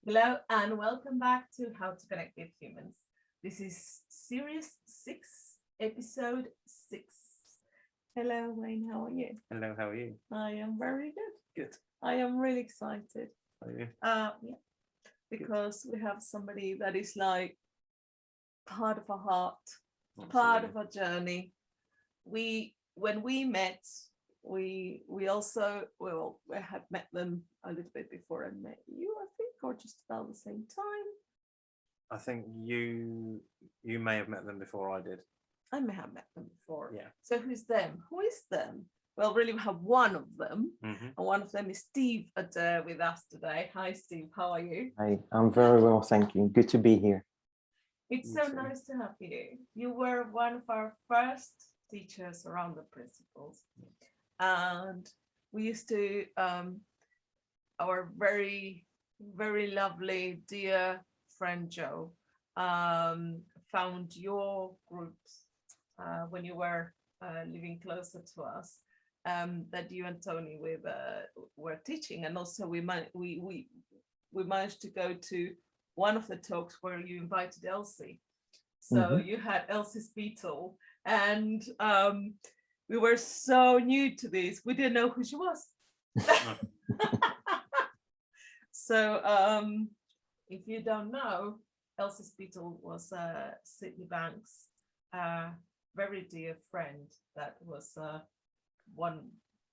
Hello and welcome back to How to Connect with Humans. This is series 6, episode 6. Hello, Wayne, how are you? Hello, how are you? I am very good. Good. I am really excited. How are you? Yeah, because we have somebody that is like part of our heart, part of our journey. When we met, we also we had met them a little bit before I met you, I think, or just about the same time. I think you may have met them before I did. I may have met them before. Yeah. So who's them? Who is them? Well, really, we have one of them, and one of them is Steve Adair with us today. Hi, Steve. How are you? Hi, I'm very well, thank you. Good to be here. It's so nice to have you. You were one of our first teachers around the principles, and we used to our very lovely dear friend Joe found your groups when you were living closer to us, that you and Tony were teaching, and also we managed to go to one of the talks where you invited Elsie. So you had Elsie's Beetle, and we were so new to this, we didn't know who she was. So if you don't know, Elsie's Beetle was Sydney Banks' very dear friend that was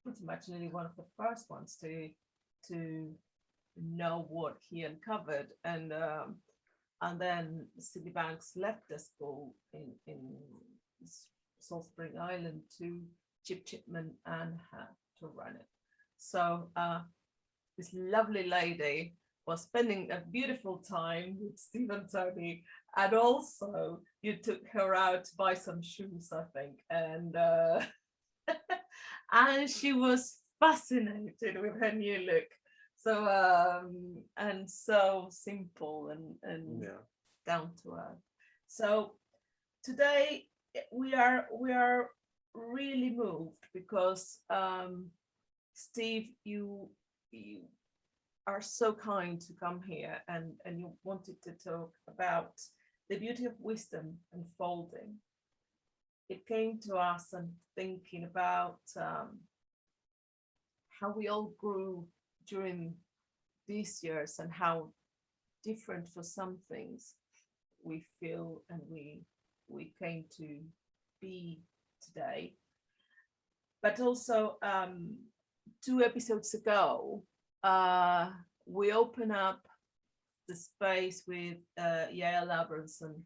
pretty much nearly one of the first ones to know what he uncovered, and then Sydney Banks left the school in Salt Spring Island to Chip Chipman and had to run it. So this lovely lady was spending a beautiful time with Steve and Tony, and also you took her out to buy some shoes, I think, and and she was fascinated with her new look. So and so simple and down to earth. So today we are really moved because Steve, you are so kind to come here, and you wanted to talk about the beauty of wisdom unfolding. It came to us and thinking about how we all grew during these years and how different for some things we feel and we came to be today. But also 2 episodes ago, we open up the space with Yael Abramson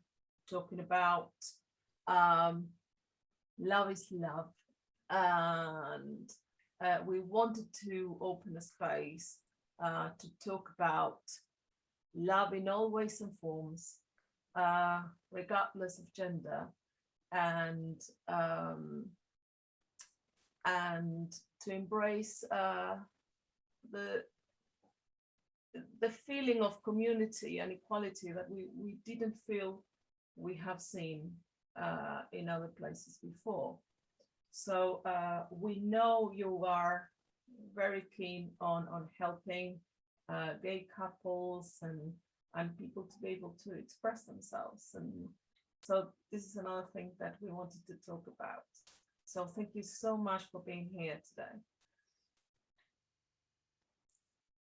talking about love is love, and we wanted to open a space to talk about love in all ways and forms, regardless of gender, and to embrace the feeling of community and equality that we didn't feel we have seen in other places before. So we know you are very keen on helping gay couples and people to be able to express themselves. And so this is another thing that we wanted to talk about. So thank you so much for being here today.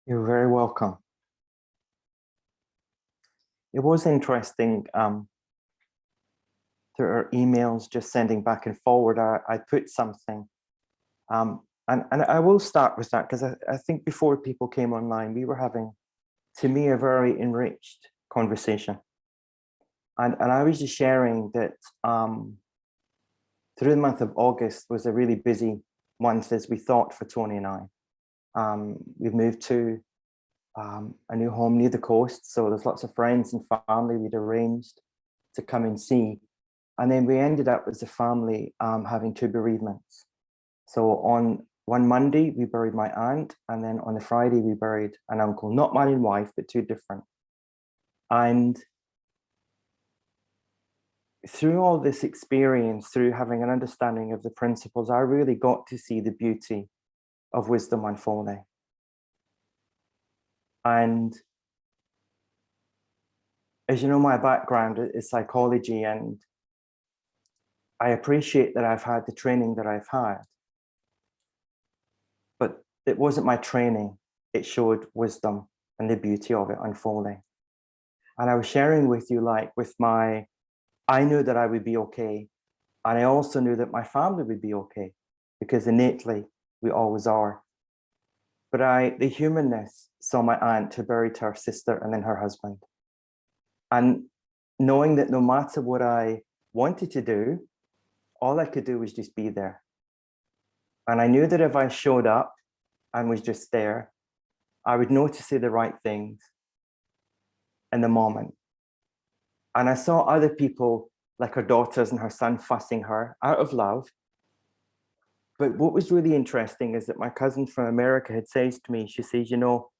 You're very welcome. It was interesting through our emails, just sending back and forward. I put something, and I will start with that because I think before people came online, we were having, to me, a very enriched conversation. And I was just sharing that through the month of August was a really busy month, as we thought, for Tony and I. We've moved to a new home near the coast, so there's lots of friends and family we'd arranged to come and see. And then we ended up as a family having 2 bereavements. So on one Monday, we buried my aunt, and then on the Friday, we buried an uncle, not man and wife, but 2 different. And through all this experience, through having an understanding of the principles, I really got to see the beauty of wisdom unfolding. And as you know, my background is psychology, and I appreciate that I've had the training that I've had, but it wasn't my training. It showed wisdom and the beauty of it unfolding. And I was sharing with you, like I knew that I would be okay. And I also knew that my family would be okay, because innately we always are. But the humanness saw my aunt who buried her sister and then her husband. And knowing that no matter what I wanted to do, all I could do was just be there. And I knew that if I showed up and was just there, I would know to say the right things in the moment. And I saw other people, like her daughters and her son, fussing her out of love. But what was really interesting is that my cousin from America had said to me, she says, you know,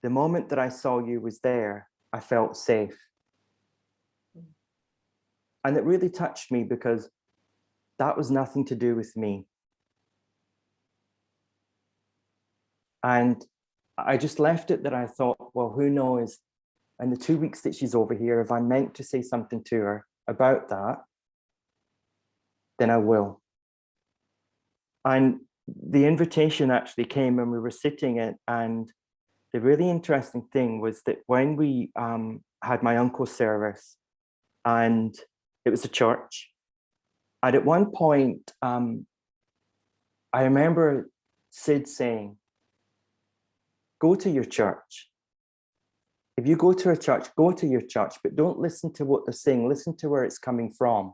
the moment that I saw you was there, I felt safe. And it really touched me, because that was nothing to do with me. And I just left it that I thought, well, who knows? And the 2 weeks that she's over here, if I'm meant to say something to her about that, then I will. And the invitation actually came when we were sitting in, and the really interesting thing was that when we had my uncle's service, and it was a church, and at one point, I remember Sid saying, go to your church. If you go to a church, go to your church, but don't listen to what they're saying, listen to where it's coming from.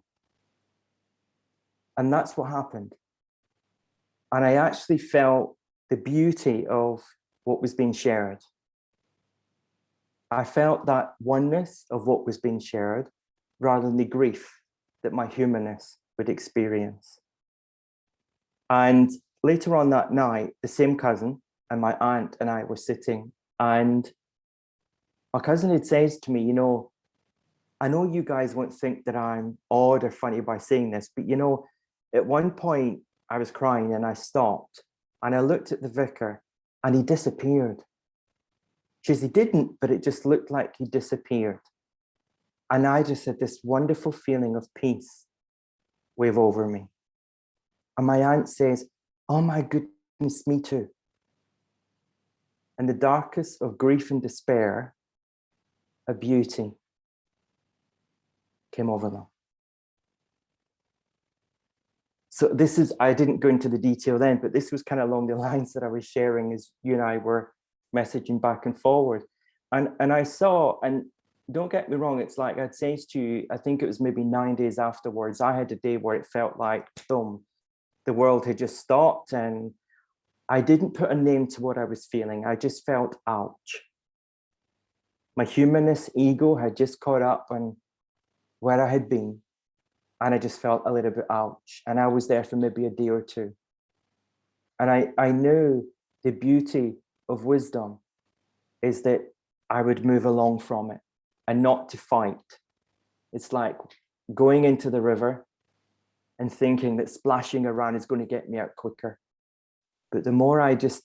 And that's what happened. And I actually felt the beauty of what was being shared. I felt that oneness of what was being shared, rather than the grief that my humanness would experience. And later on that night, the same cousin and my aunt and I were sitting, and my cousin had said to me, you know, I know you guys won't think that I'm odd or funny by saying this, but you know, at one point I was crying and I stopped and I looked at the vicar and he disappeared. She says he didn't, but it just looked like he disappeared. And I just had this wonderful feeling of peace wave over me. And my aunt says, oh my goodness, me too. In the darkest of grief and despair, a beauty came over them. So this is, I didn't go into the detail then, but this was kind of along the lines that I was sharing as you and I were messaging back and forward. And I saw, and don't get me wrong, it's like I'd say to you, I think it was maybe 9 days afterwards, I had a day where it felt like, boom, the world had just stopped, and I didn't put a name to what I was feeling. I just felt ouch. My humanist ego had just caught up on where I had been. And I just felt a little bit ouch. And I was there for maybe a day or two. And I knew the beauty of wisdom is that I would move along from it and not to fight. It's like going into the river and thinking that splashing around is going to get me out quicker. But the more I just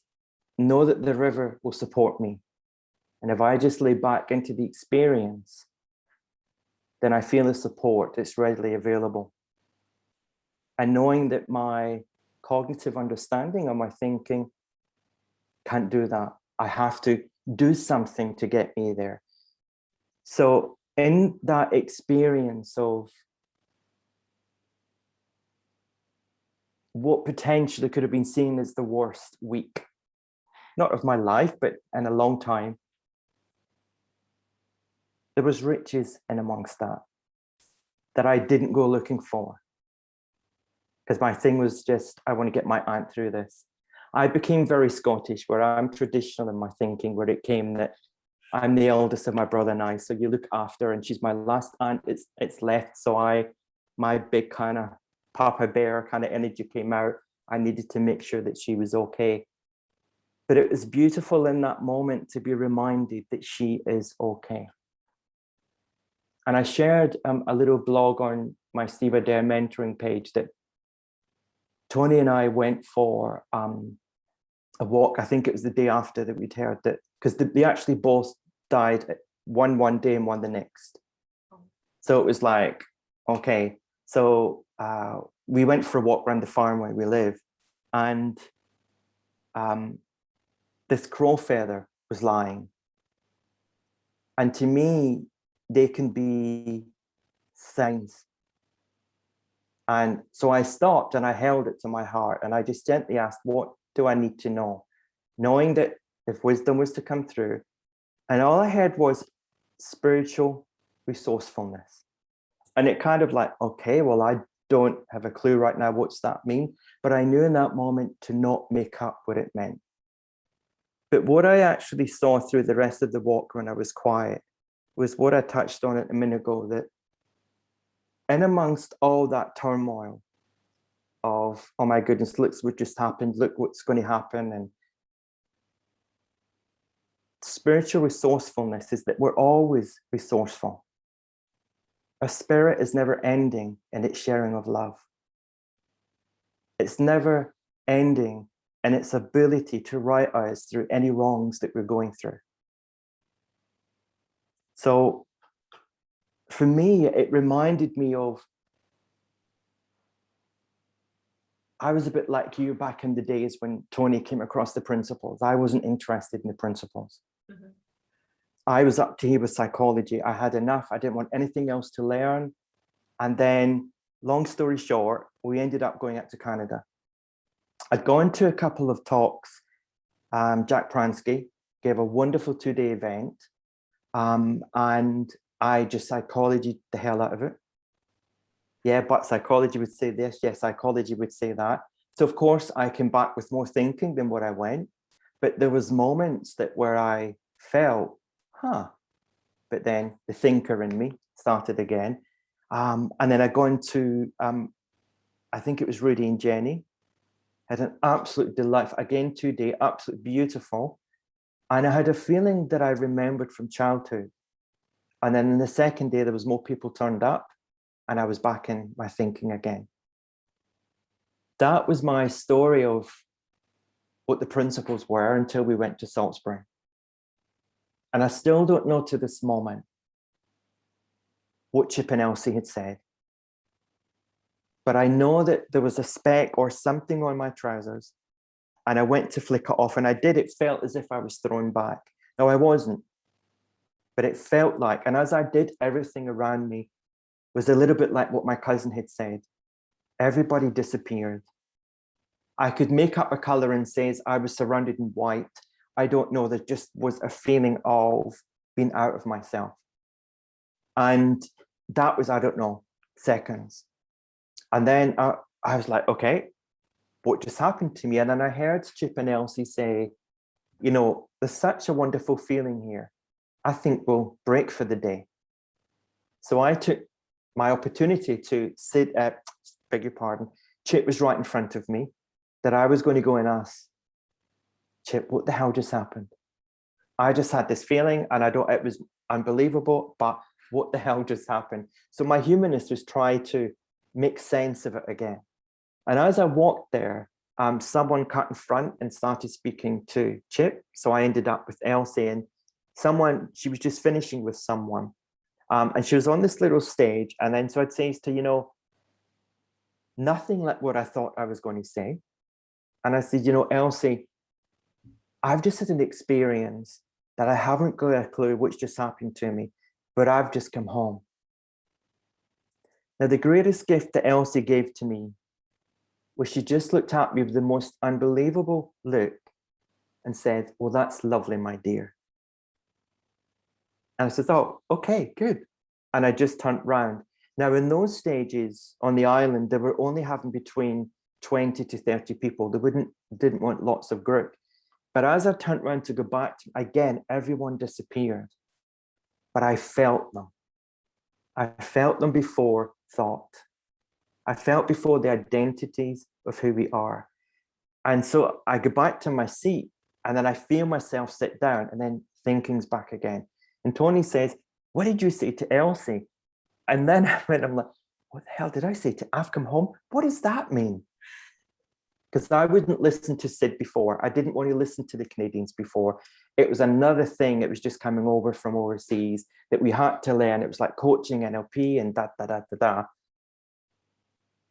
know that the river will support me, and if I just lay back into the experience, then I feel the support that's readily available. And knowing that my cognitive understanding or my thinking can't do that. I have to do something to get me there. So in that experience of what potentially could have been seen as the worst week, not of my life, but in a long time, there was riches in amongst that I didn't go looking for. Because my thing was just, I want to get my aunt through this. I became very Scottish, where I'm traditional in my thinking, where it came that I'm the eldest of my brother and I, so you look after, and she's my last aunt, it's left. So my big kind of Papa Bear kind of energy came out. I needed to make sure that she was okay. But it was beautiful in that moment to be reminded that she is okay. And I shared a little blog on my Steve Adair mentoring page that Tony and I went for a walk. I think it was the day after that we'd heard that, because they actually both died one day and one the next. Oh. So it was like, okay, so we went for a walk around the farm where we live, and this crow feather was lying. And to me, they can be signs. And so I stopped and I held it to my heart, and I just gently asked, what do I need to know? Knowing that if wisdom was to come through, and all I heard was spiritual resourcefulness. And it kind of like, okay, well, I don't have a clue right now, what's that mean? But I knew in that moment to not make up what it meant. But what I actually saw through the rest of the walk when I was quiet was what I touched on a minute ago, that in amongst all that turmoil of, oh my goodness, look what just happened, look what's going to happen. And spiritual resourcefulness is that we're always resourceful. Our spirit is never ending in its sharing of love. It's never ending in its ability to right us through any wrongs that we're going through. So for me, it reminded me of, I was a bit like you back in the days when Tony came across the principles. I wasn't interested in the principles. Mm-hmm. I was up to here with psychology. I had enough. I didn't want anything else to learn. And then, long story short, we ended up going out to Canada. I'd gone to a couple of talks. Jack Pransky gave a wonderful 2-day event. And I just psychology the hell out of it. Yeah, but psychology would say this. Yes, psychology would say that. So of course I came back with more thinking than what I went. But there was moments that where I felt, but then the thinker in me started again. And then I go into, I think it was Rudy and Jenny, had an absolute delight. Again, 2-day, absolutely beautiful. And I had a feeling that I remembered from childhood. And then in the second day, there was more people turned up, and I was back in my thinking again. That was my story of what the principles were until we went to Salt Spring. And I still don't know to this moment what Chip and Elsie had said. But I know that there was a speck or something on my trousers, and I went to flick it off, and I did. It felt as if I was thrown back. No, I wasn't. But it felt like, and as I did, everything around me was a little bit like what my cousin had said. Everybody disappeared. I could make up a color and say I was surrounded in white. I don't know, there just was a feeling of being out of myself. And that was, I don't know, seconds. And then I was like, okay, what just happened to me? And then I heard Chip and Elsie say, you know, there's such a wonderful feeling here. I think we'll break for the day. So I took my opportunity to sit at, beg your pardon, Chip was right in front of me, that I was going to go and ask, Chip, what the hell just happened? I just had this feeling, and it was unbelievable, but what the hell just happened? So my humanist was trying to make sense of it again. And as I walked there, someone cut in front and started speaking to Chip. So I ended up with Elsie, and she was just finishing with someone. And she was on this little stage. And then so I'd say to, you know, nothing like what I thought I was going to say. And I said, you know, Elsie, I've just had an experience that I haven't got a clue what's just happened to me, but I've just come home. Now, the greatest gift that Elsie gave to me was she just looked at me with the most unbelievable look and said, well, that's lovely, my dear. And I said, oh, okay, good. And I just turned round. Now, in those stages on the island, they were only having between 20 to 30 people. They didn't want lots of group. But as I turned around to go back, again, everyone disappeared. But I felt them. I felt them before thought. I felt before the identities of who we are. And so I go back to my seat, and then I feel myself sit down, and then thinking's back again. And Tony says, what did you say to Elsie? And then I'm like, what the hell did I say to I've come home? What does that mean? because I wouldn't listen to Sid before. I didn't want to listen to the Canadians before. It was another thing. It was just coming over from overseas that we had to learn. It was like coaching NLP and da, da, da, da, da.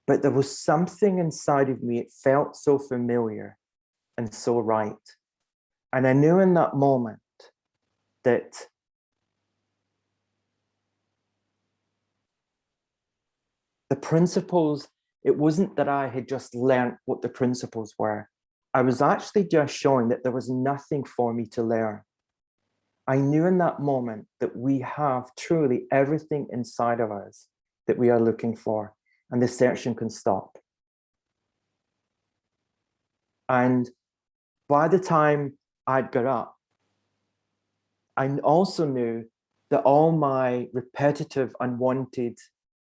But there was something inside of me. It felt so familiar and so right. And I knew in that moment that the principles, it wasn't that I had just learned what the principles were. I was actually just showing that there was nothing for me to learn. I knew in that moment that we have truly everything inside of us that we are looking for, and the searching can stop. And by the time I'd got up, I also knew that all my repetitive, unwanted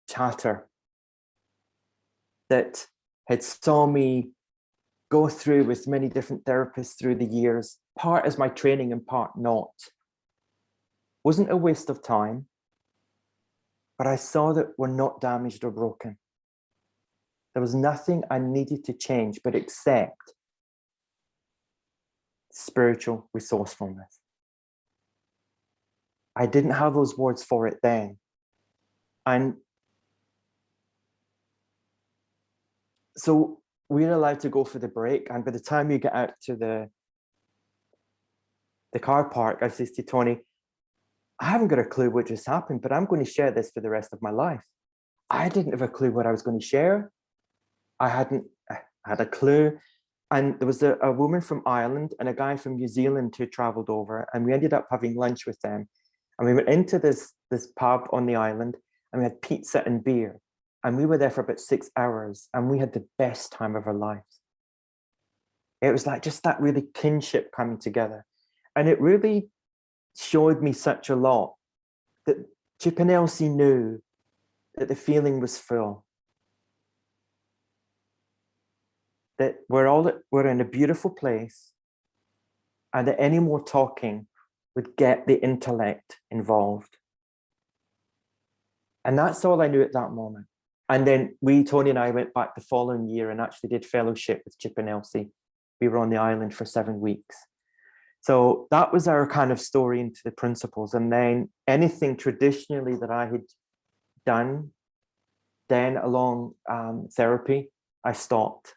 chatter that had saw me go through with many different therapists through the years, part as my training and part not, wasn't a waste of time, but I saw that we're not damaged or broken. There was nothing I needed to change, but accept spiritual resourcefulness. I didn't have those words for it then. And so we're allowed to go for the break. And by the time you get out to the car park, I says to Tony, I haven't got a clue what just happened, but I'm going to share this for the rest of my life. I didn't have a clue what I was going to share. I hadn't had a clue. And there was a woman from Ireland and a guy from New Zealand who traveled over, and we ended up having lunch with them. And we went into this pub on the island, and we had pizza and beer. And we were there for about 6 hours, and we had the best time of our lives. It was like just that really kinship coming together. And it really showed me such a lot that Chip and Elsie knew that the feeling was full. That we're in a beautiful place, and that any more talking would get the intellect involved. And that's all I knew at that moment. And then Tony and I went back the following year and actually did fellowship with Chip and Elsie. We were on the island for 7 weeks. So that was our kind of story into the principles. And then anything traditionally that I had done then along therapy, I stopped.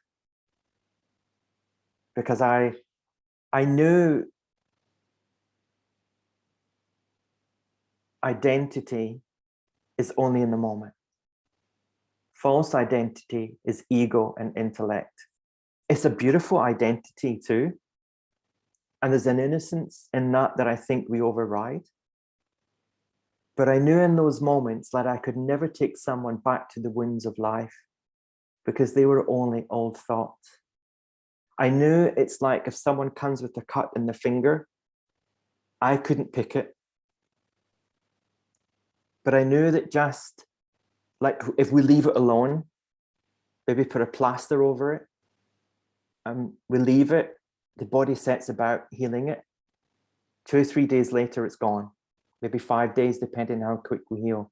Because I knew identity is only in the moment. False identity is ego and intellect. It's a beautiful identity too. And there's an innocence in that I think we override. But I knew in those moments that I could never take someone back to the wounds of life because they were only old thoughts. I knew it's like if someone comes with a cut in the finger, I couldn't pick it. But I knew that just like if we leave it alone, maybe put a plaster over it, and we leave it, the body sets about healing it. 2 or 3 days later, it's gone. Maybe 5 days, depending on how quick we heal.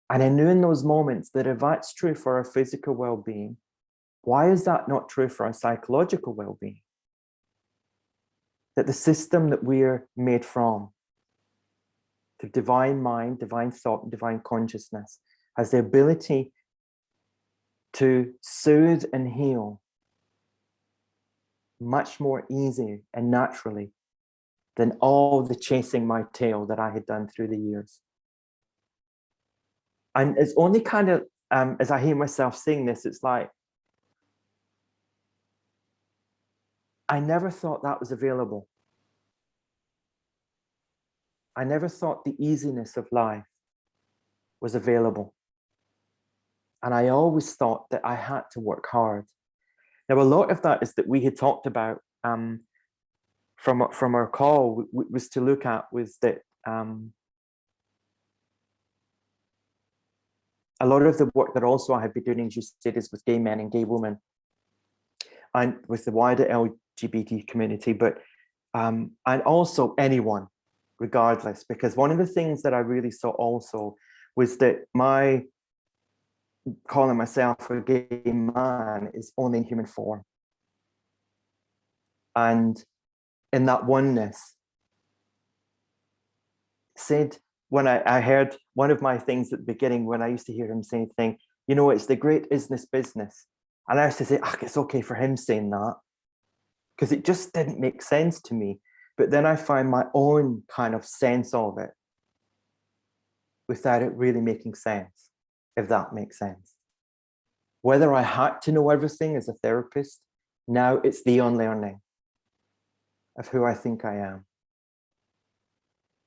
And I knew in those moments that if that's true for our physical well-being, why is that not true for our psychological well-being? That the system that we're made from, the divine mind, divine thought, and divine consciousness, has the ability to soothe and heal much more easy and naturally than all the chasing my tail that I had done through the years. And it's only kind of, as I hear myself saying this, it's like, I never thought that was available. I never thought the easiness of life was available. And I always thought that I had to work hard. Now, a lot of that is that we had talked about from our call was to look at was that a lot of the work that also I have been doing, as you said, is with gay men and gay women and with the wider LGBT community, but and also anyone, regardless, because one of the things that I really saw also was that my calling myself a gay man is only in human form. And in that oneness, said, when I heard one of my things at the beginning, when I used to hear him saying thing, you know, it's the great isness business. And I used to say, it's okay for him saying that, because it just didn't make sense to me. But then I find my own kind of sense of it without it really making sense, if that makes sense. Whether I had to know everything as a therapist, now it's the unlearning of who I think I am.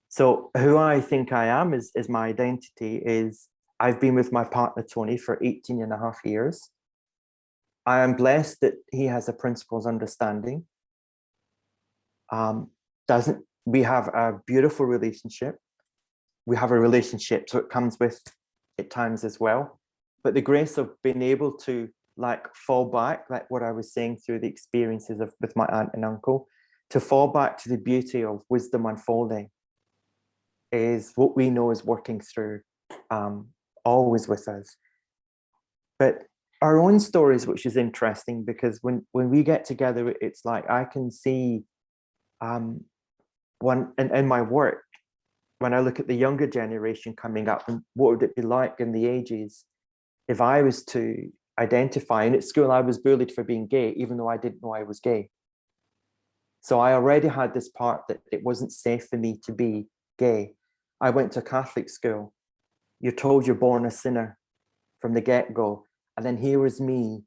So who I think I am is my identity is, I've been with my partner, Tony, for 18 and a half years. I am blessed that he has a principles understanding. We have a beautiful relationship. We have a relationship, so it comes with at times as well. But the grace of being able to like fall back, like what I was saying through the experiences of with my aunt and uncle, to fall back to the beauty of wisdom unfolding is what we know is working through, always with us. But our own stories, which is interesting, because when we get together, it's like I can see one in my work, when I look at the younger generation coming up, and what would it be like in the ages if I was to identify, and at school I was bullied for being gay, even though I didn't know I was gay. So I already had this part that it wasn't safe for me to be gay. I went to Catholic school. You're told you're born a sinner from the get-go. And then here was me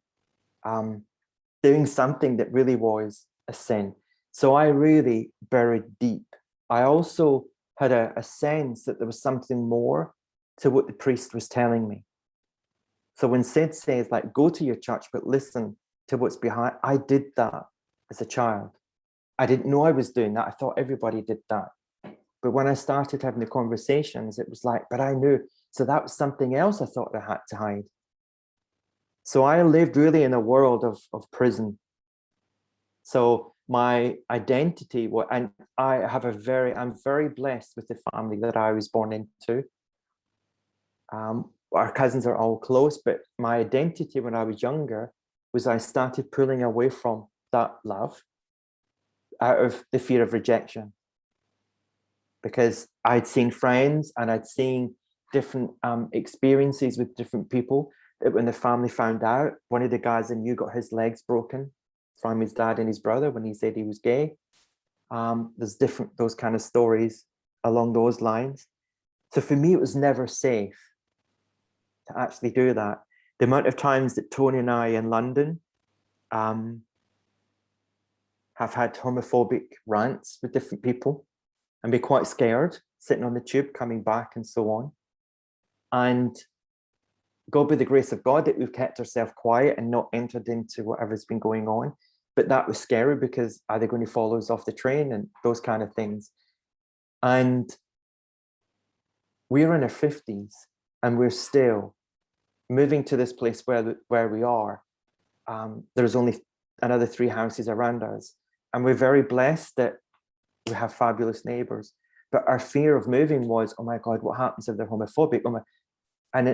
doing something that really was a sin. So I really buried deep. I also had a sense that there was something more to what the priest was telling me. So when Sid says, like, go to your church, but listen to what's behind, I did that as a child. I didn't know I was doing that. I thought everybody did that. But when I started having the conversations, it was like, but I knew. So that was something else I thought I had to hide. So I lived really in a world of prison. So my identity, and I'm very blessed with the family that I was born into. Our cousins are all close, but my identity when I was younger was I started pulling away from that love out of the fear of rejection. Because I'd seen friends and I'd seen different experiences with different people. That when the family found out, one of the guys I knew got his legs broken from his dad and his brother when he said he was gay. There's those kind of stories along those lines. So for me, it was never safe to actually do that. The amount of times that Tony and I in London have had homophobic rants with different people and be quite scared sitting on the tube coming back and so on. And God, by the grace of God, that we've kept ourselves quiet and not entered into whatever's been going on. But that was scary, because are they going to follow us off the train and those kind of things? And we're in our 50s and we're still moving to this place where we are. There's only another 3 houses around us. And we're very blessed that we have fabulous neighbors. But our fear of moving was, oh my God, what happens if they're homophobic? And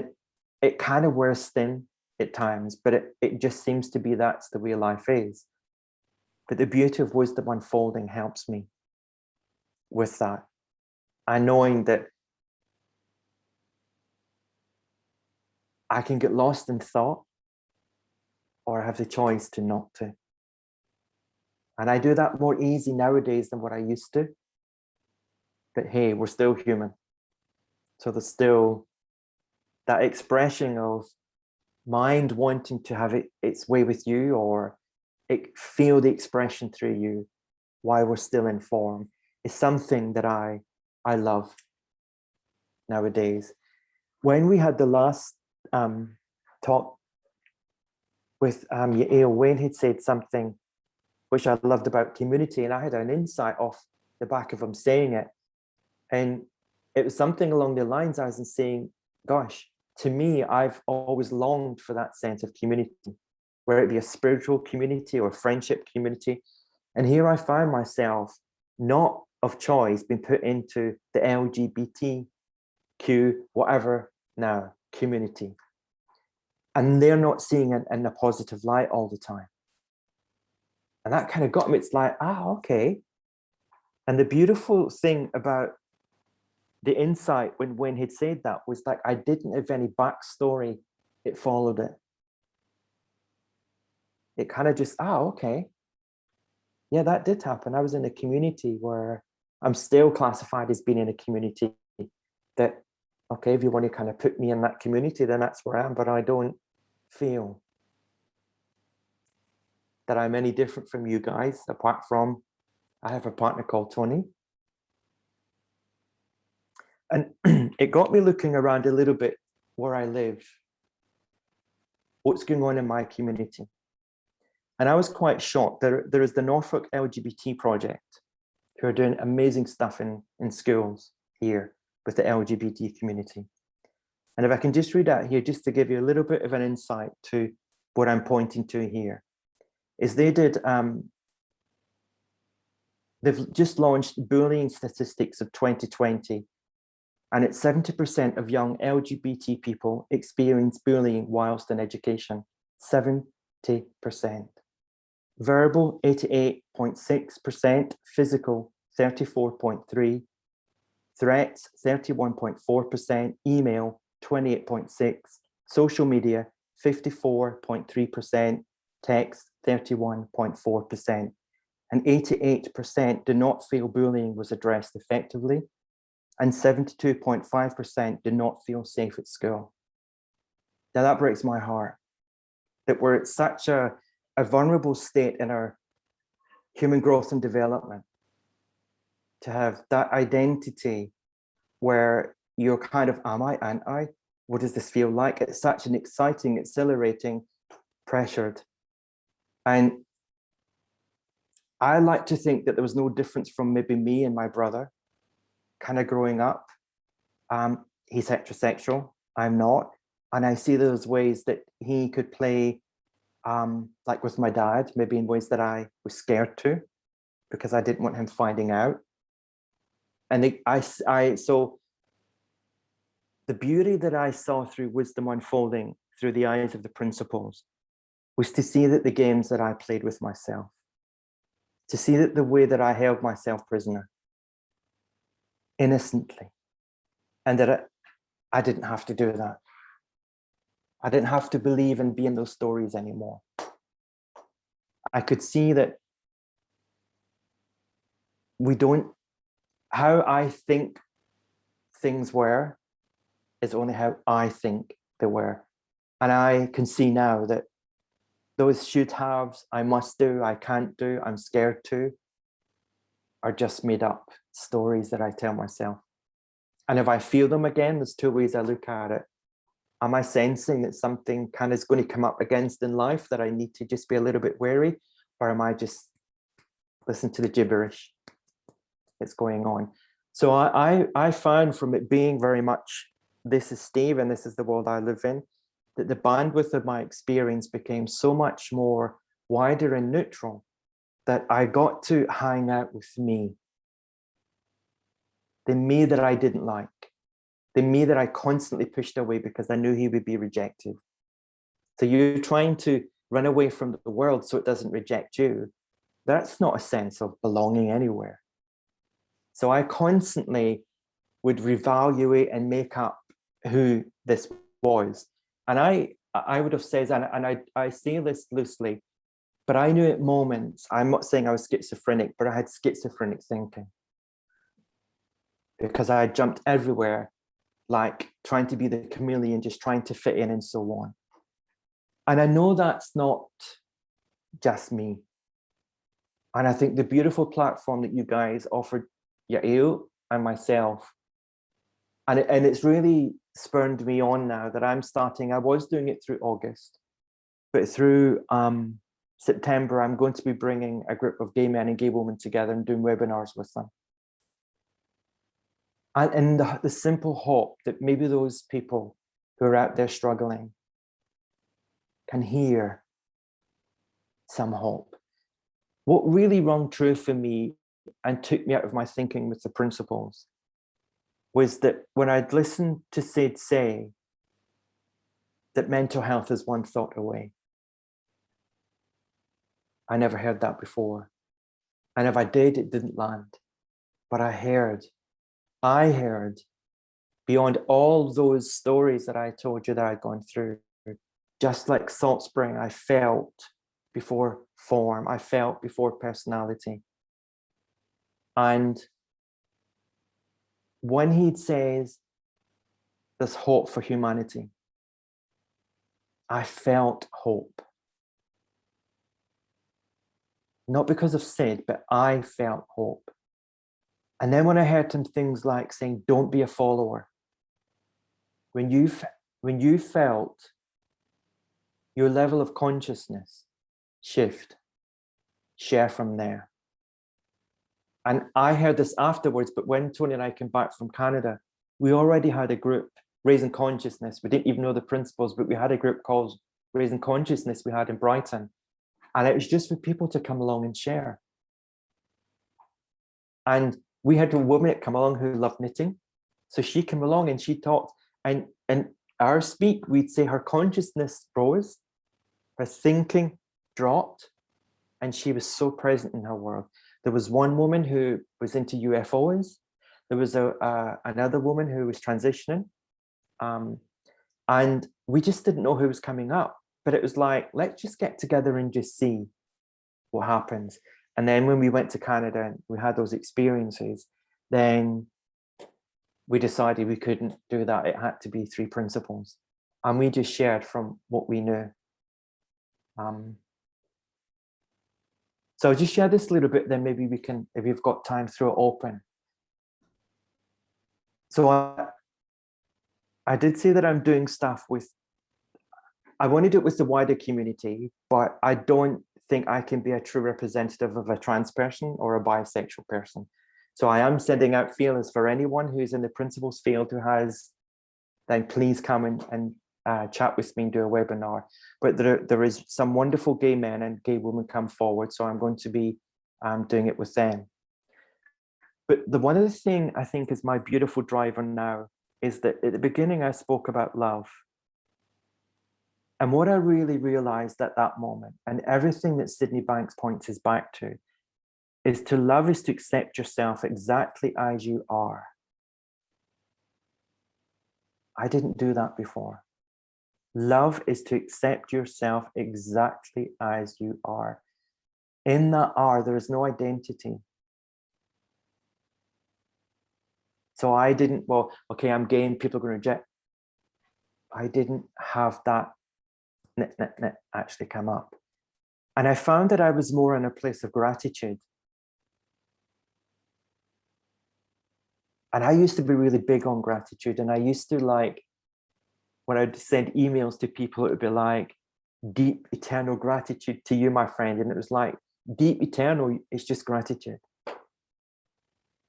it kind of wears thin at times, but it just seems to be that's the way life is. But the beauty of wisdom unfolding helps me with that. And knowing that I can get lost in thought, or I have the choice to not to. And I do that more easy nowadays than what I used to. But hey, we're still human. So there's still that expression of mind wanting to have its way with you, or feel the expression through you while we're still in form, is something that I love nowadays. When we had the last talk with Yael, Wayne had said something which I loved about community, and I had an insight off the back of him saying it. And it was something along the lines I was saying, gosh, to me, I've always longed for that sense of community, whether it be a spiritual community or a friendship community. And here I find myself, not of choice, being put into the LGBTQ, whatever now, community. And they're not seeing it in a positive light all the time. And that kind of got me. It's like, okay. And the beautiful thing about the insight when he'd said that was like, I didn't have any backstory. It followed it. It kind of just, okay. Yeah, that did happen. I was in a community where I'm still classified as being in a community that, okay, if you want to kind of put me in that community, then that's where I am, but I don't feel that I'm any different from you guys, apart from I have a partner called Tony. And it got me looking around a little bit where I live, what's going on in my community. And I was quite shocked. There is the Norfolk LGBT project, who are doing amazing stuff in schools here with the LGBT community. And if I can just read out here, just to give you a little bit of an insight to what I'm pointing to here, is they did, they've just launched bullying statistics of 2020. And it's 70% of young LGBT people experience bullying whilst in education, 70%. Verbal, 88.6%, physical, 34.3%, threats, 31.4%, email, 28.6%, social media, 54.3%, text, 31.4%, and 88% do not feel bullying was addressed effectively, and 72.5% do not feel safe at school. Now that breaks my heart, that we're at such a vulnerable state in our human growth and development, to have that identity where you're kind of, am I, aren't I? What does this feel like? It's such an exciting, exhilarating, pressured. And I like to think that there was no difference from maybe me and my brother kind of growing up. He's heterosexual, I'm not. And I see those ways that he could play, like with my dad, maybe in ways that I was scared to, because I didn't want him finding out. And so the beauty that I saw through wisdom unfolding through the eyes of the principals was to see that the games that I played with myself, to see that the way that I held myself prisoner innocently, and that I didn't have to do that. I didn't have to believe and be in those stories anymore. I could see that how I think things were is only how I think they were. And I can see now that those should haves, I must do, I can't do, I'm scared to, are just made up stories that I tell myself. And if I feel them again, there's two ways I look at it. Am I sensing that something kind of is going to come up against in life that I need to just be a little bit wary? Or am I just listening to the gibberish that's going on? So I found from it being very much, this is Steve and this is the world I live in, that the bandwidth of my experience became so much more wider and neutral that I got to hang out with me. The me that I didn't like. The me that I constantly pushed away because I knew he would be rejected. So you're trying to run away from the world so it doesn't reject you. That's not a sense of belonging anywhere. So I constantly would reevaluate and make up who this was. And I would have said, and I say this loosely, but I knew at moments, I'm not saying I was schizophrenic, but I had schizophrenic thinking. Because I jumped everywhere, like trying to be the chameleon, just trying to fit in and so on. And I know that's not just me. And I think the beautiful platform that you guys offered, Yael and myself, and it's really spurred me on now that I'm starting. I was doing it through August, but through September, I'm going to be bringing a group of gay men and gay women together and doing webinars with them. And the simple hope that maybe those people who are out there struggling can hear some hope. What really rung true for me and took me out of my thinking with the principles was that when I'd listened to Sid say that mental health is one thought away, I never heard that before. And if I did, it didn't land. But I heard beyond all those stories that I told you that I'd gone through, just like Salt Spring, I felt before form, I felt before personality. And when he says there's hope for humanity, I felt hope. Not because of Sid, but I felt hope. And then when I heard him things like saying, don't be a follower, when you felt your level of consciousness shift, share from there. And I heard this afterwards, but when Tony and I came back from Canada, we already had a group, Raising Consciousness. We didn't even know the principles, but we had a group called Raising Consciousness we had in Brighton. And it was just for people to come along and share. And we had a woman that come along who loved knitting. So she came along and she talked, and our speak, we'd say her consciousness rose, her thinking dropped, and she was so present in her world. There was one woman who was into UFOs. There was another woman who was transitioning. And we just didn't know who was coming up. But it was like, let's just get together and just see what happens. And then when we went to Canada and we had those experiences, then we decided we couldn't do that. It had to be 3 principles. And we just shared from what we knew. So I'll just share this a little bit, then maybe we can, if you've got time, throw it open. So I did say that I'm doing stuff with, I want to do it with the wider community, but I don't think I can be a true representative of a trans person or a bisexual person. So I am sending out feelers for anyone who's in the principles field who has, then please come and chat with me and do a webinar. But there is some wonderful gay men and gay women come forward, so I'm going to be doing it with them. But the one other thing I think is my beautiful driver now is that at the beginning I spoke about love. And what I really realized at that moment, and everything that Sydney Banks points us back to, is to love is to accept yourself exactly as you are. I didn't do that before. Love is to accept yourself exactly as you are. In that are, there is no identity. So I didn't, well, okay, I'm gay and people are going to reject. I didn't have that actually come up. And I found that I was more in a place of gratitude. And I used to be really big on gratitude. And I used to like, when I'd send emails to people, it would be like, deep eternal gratitude to you, my friend. And it was like, deep eternal is just gratitude.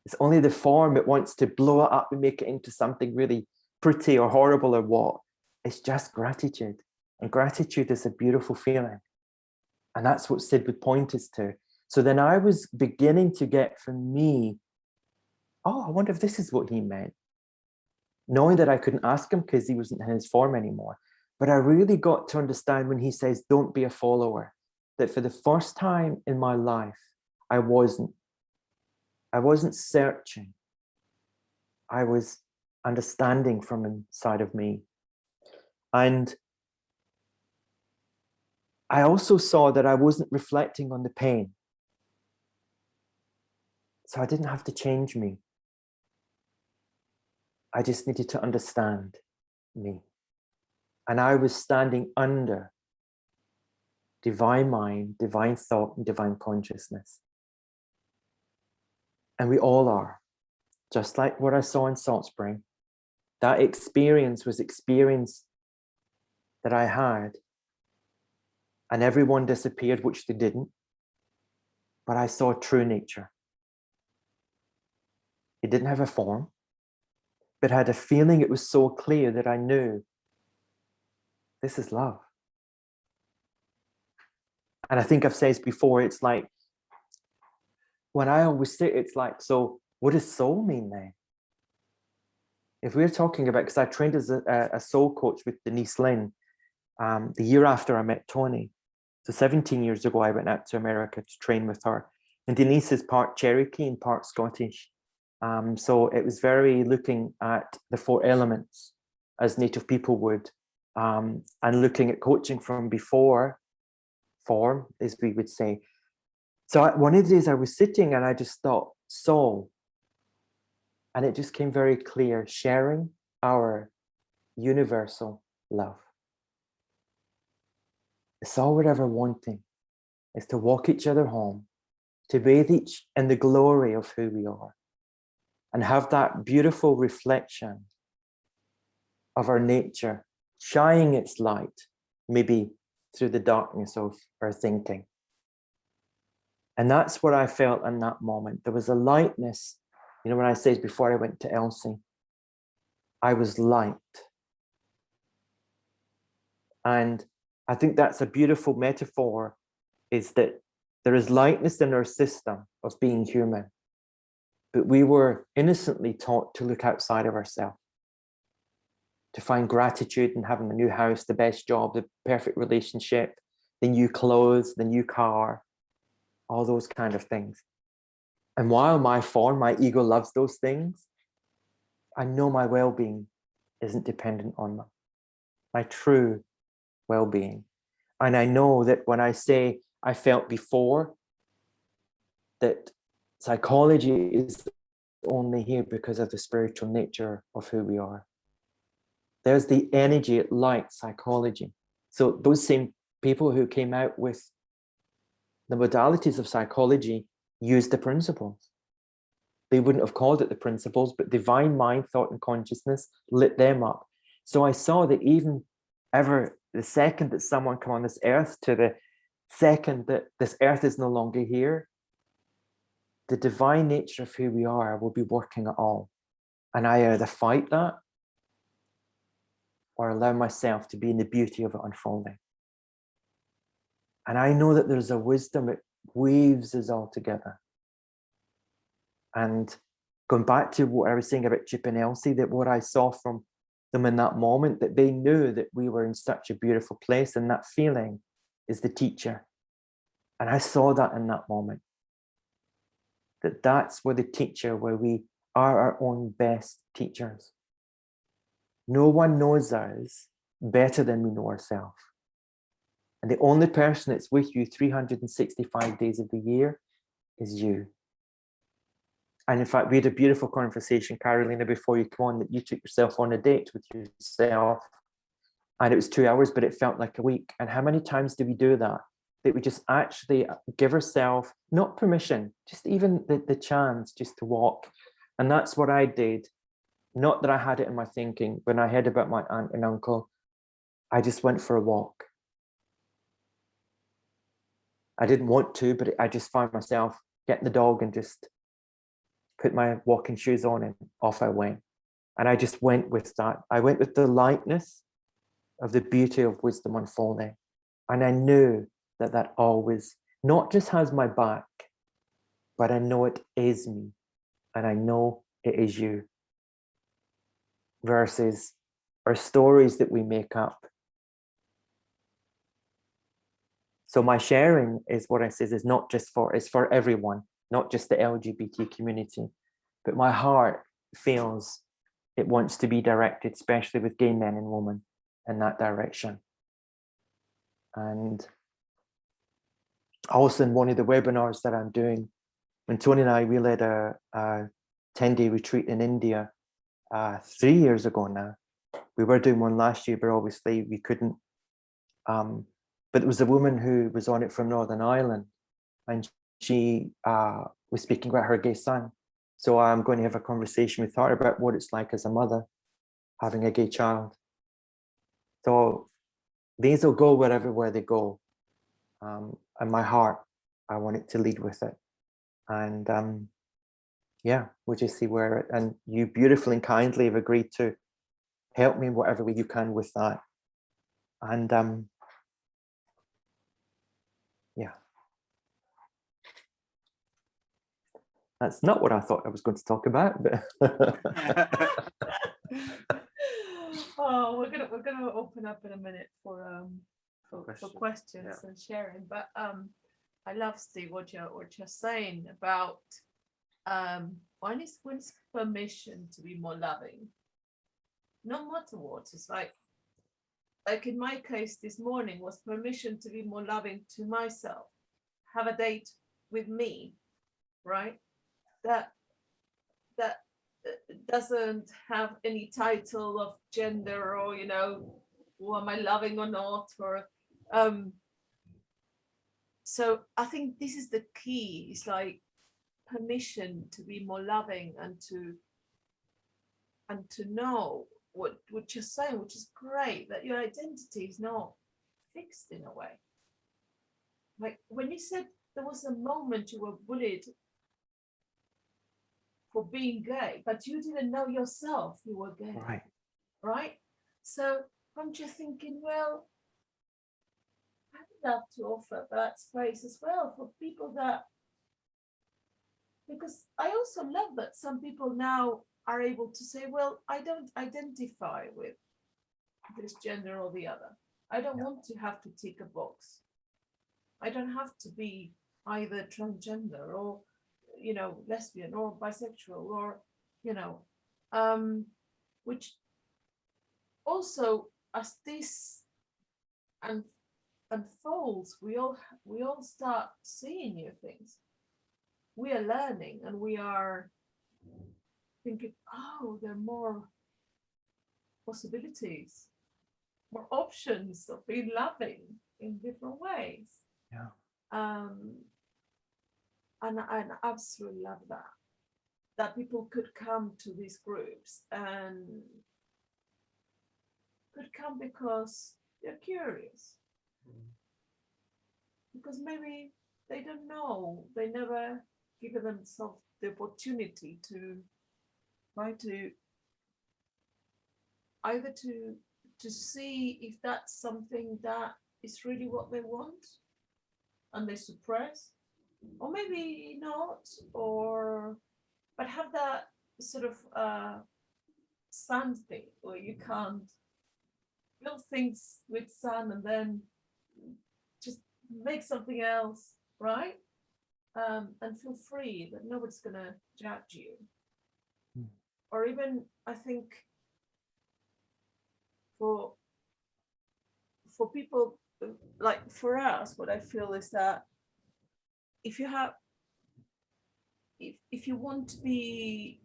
It's only the form it wants to blow it up and make it into something really pretty or horrible or what. It's just gratitude. And gratitude is a beautiful feeling. And that's what Sid would point us to. So then I was beginning to get from me, oh, I wonder if this is what he meant. Knowing that I couldn't ask him because he wasn't in his form anymore. But I really got to understand when he says, don't be a follower, that for the first time in my life, I wasn't searching. I was understanding from inside of me. And I also saw that I wasn't reflecting on the pain. So I didn't have to change me. I just needed to understand me. And I was standing under divine mind, divine thought, and divine consciousness. And we all are. Just like what I saw in Salt Spring, that experience was experience that I had. And everyone disappeared, which they didn't. But I saw true nature. It didn't have a form, but had a feeling. It was so clear that I knew this is love. And I think I've said before, it's like, when I always say, it's like, so what does soul mean then? If we're talking about, because I trained as a soul coach with Denise Lynn the year after I met Tony. So 17 years ago, I went out to America to train with her. And Denise is part Cherokee and part Scottish. So it was very looking at the 4 elements as Native people would, and looking at coaching from before form, as we would say. So one of the days I was sitting and I just thought, soul. And it just came very clear, sharing our universal love. It's all we're ever wanting, is to walk each other home, to bathe each in the glory of who we are, and have that beautiful reflection of our nature shining its light, maybe through the darkness of our thinking. And that's what I felt in that moment. There was a lightness. You know, when I said before I went to Elsie, I was light. And I think that's a beautiful metaphor, is that there is lightness in our system of being human, but we were innocently taught to look outside of ourselves, to find gratitude in having a new house, the best job, the perfect relationship, the new clothes, the new car, all those kind of things. And while my ego loves those things, I know my well-being isn't dependent on them. My true well-being. And I know that when I say I felt before, that psychology is only here because of the spiritual nature of who we are. There's the energy, light, psychology. So those same people who came out with the modalities of psychology used the principles. They wouldn't have called it the principles, but divine mind, thought, and consciousness lit them up. So I saw that even ever the second that someone come on this earth to the second that this earth is no longer here, the divine nature of who we are will be working at all. And I either fight that or allow myself to be in the beauty of it unfolding. And I know that there's a wisdom that weaves us all together. And going back to what I was saying about Chip and Elsie, that what I saw from them in that moment, that they knew that we were in such a beautiful place, and that feeling is the teacher. And I saw that in that moment, that that's where the teacher, where we are our own best teachers. No one knows us better than we know ourselves. And the only person that's with you 365 days of the year is you. And in fact, we had a beautiful conversation, Carolina, before you come on, that you took yourself on a date with yourself. And it was 2 hours, but it felt like a week. And how many times do we do that? That we just actually give ourselves, not permission, just even the chance just to walk. And that's what I did. Not that I had it in my thinking. When I heard about my aunt and uncle, I just went for a walk. I didn't want to, but I just found myself getting the dog and just put my walking shoes on and off I went. And I just went with that. I went with the lightness of the beauty of wisdom unfolding. And I knew that that always not just has my back, but I know it is me. And I know it is you. Versus our stories that we make up. So my sharing is what I say is not just for, it's for everyone, not just the LGBT community, but my heart feels it wants to be directed, especially with gay men and women, in that direction. And also in one of the webinars that I'm doing, when Tony and I, we led a 10-day retreat in India 3 years ago now. We were doing one last year, but obviously we couldn't. But it was a woman who was on it from Northern Ireland, and she was speaking about her gay son. So I'm going to have a conversation with her about what it's like as a mother having a gay child. So these will go where they go. And my heart, I want it to lead with it. And yeah, we'll just see where it, and you beautifully and kindly have agreed to help me in whatever way you can with that. And yeah. That's not what I thought I was going to talk about, but Oh, we're gonna open up in a minute for for Question, questions yeah. and sharing. But I love, Steve, what you're saying about when it's permission to be more loving, no matter what. It's like in my case this morning was permission to be more loving to myself, have a date with me, right? That doesn't have any title of gender, or who am I loving or not, or so I think this is the key. It's like permission to be more loving and to know what you're saying, which is great, that your identity is not fixed in a way. Like when you said there was a moment you were bullied for being gay, but you didn't know yourself you were gay. Right? So I'm just thinking, well, I would love to offer that space as well for people that, because I also love that some people now are able to say, well, I don't identify with this gender or the other. I don't want to have to tick a box. I don't have to be either transgender or, lesbian or bisexual or, which also, as this unfolds, we all start seeing new things. We are learning and we are thinking, oh, there are more possibilities, more options of being loving in different ways. Yeah. And I absolutely love that people could come to these groups and could come because they're curious. Because maybe they don't know, they never give themselves the opportunity to try to either to see if that's something that is really what they want and they suppress, or maybe not, but have that sort of sand thing where you can't build things with sand and then just make something else, right? And feel free that nobody's gonna judge you. Or even, I think, for people, like for us, what I feel is that if you want to be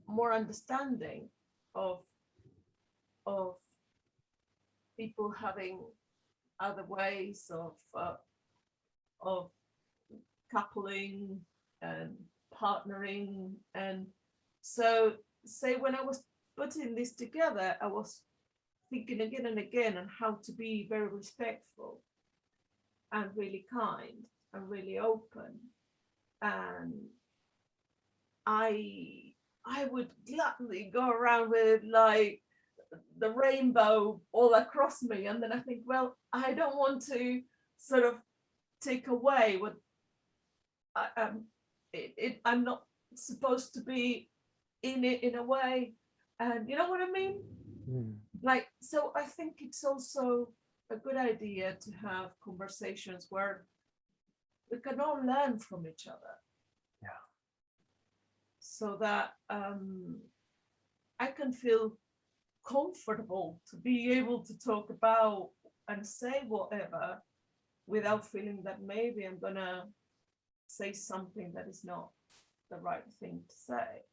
more understanding of people having other ways of coupling and partnering, and so say when I was putting this together, I was thinking again and again on how to be very respectful and really kind and really open, and I would gladly go around with like the rainbow all across me, and then I think, well, I don't want to sort of take away what I'm not supposed to be in it in a way, and you know what I mean? Like, so I think it's also a good idea to have conversations where we can all learn from each other. Yeah. So that I can feel comfortable to be able to talk about and say whatever without feeling that maybe I'm gonna say something that is not the right thing to say.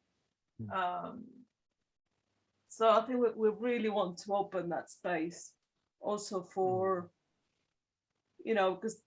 So I think we really want to open that space also for, because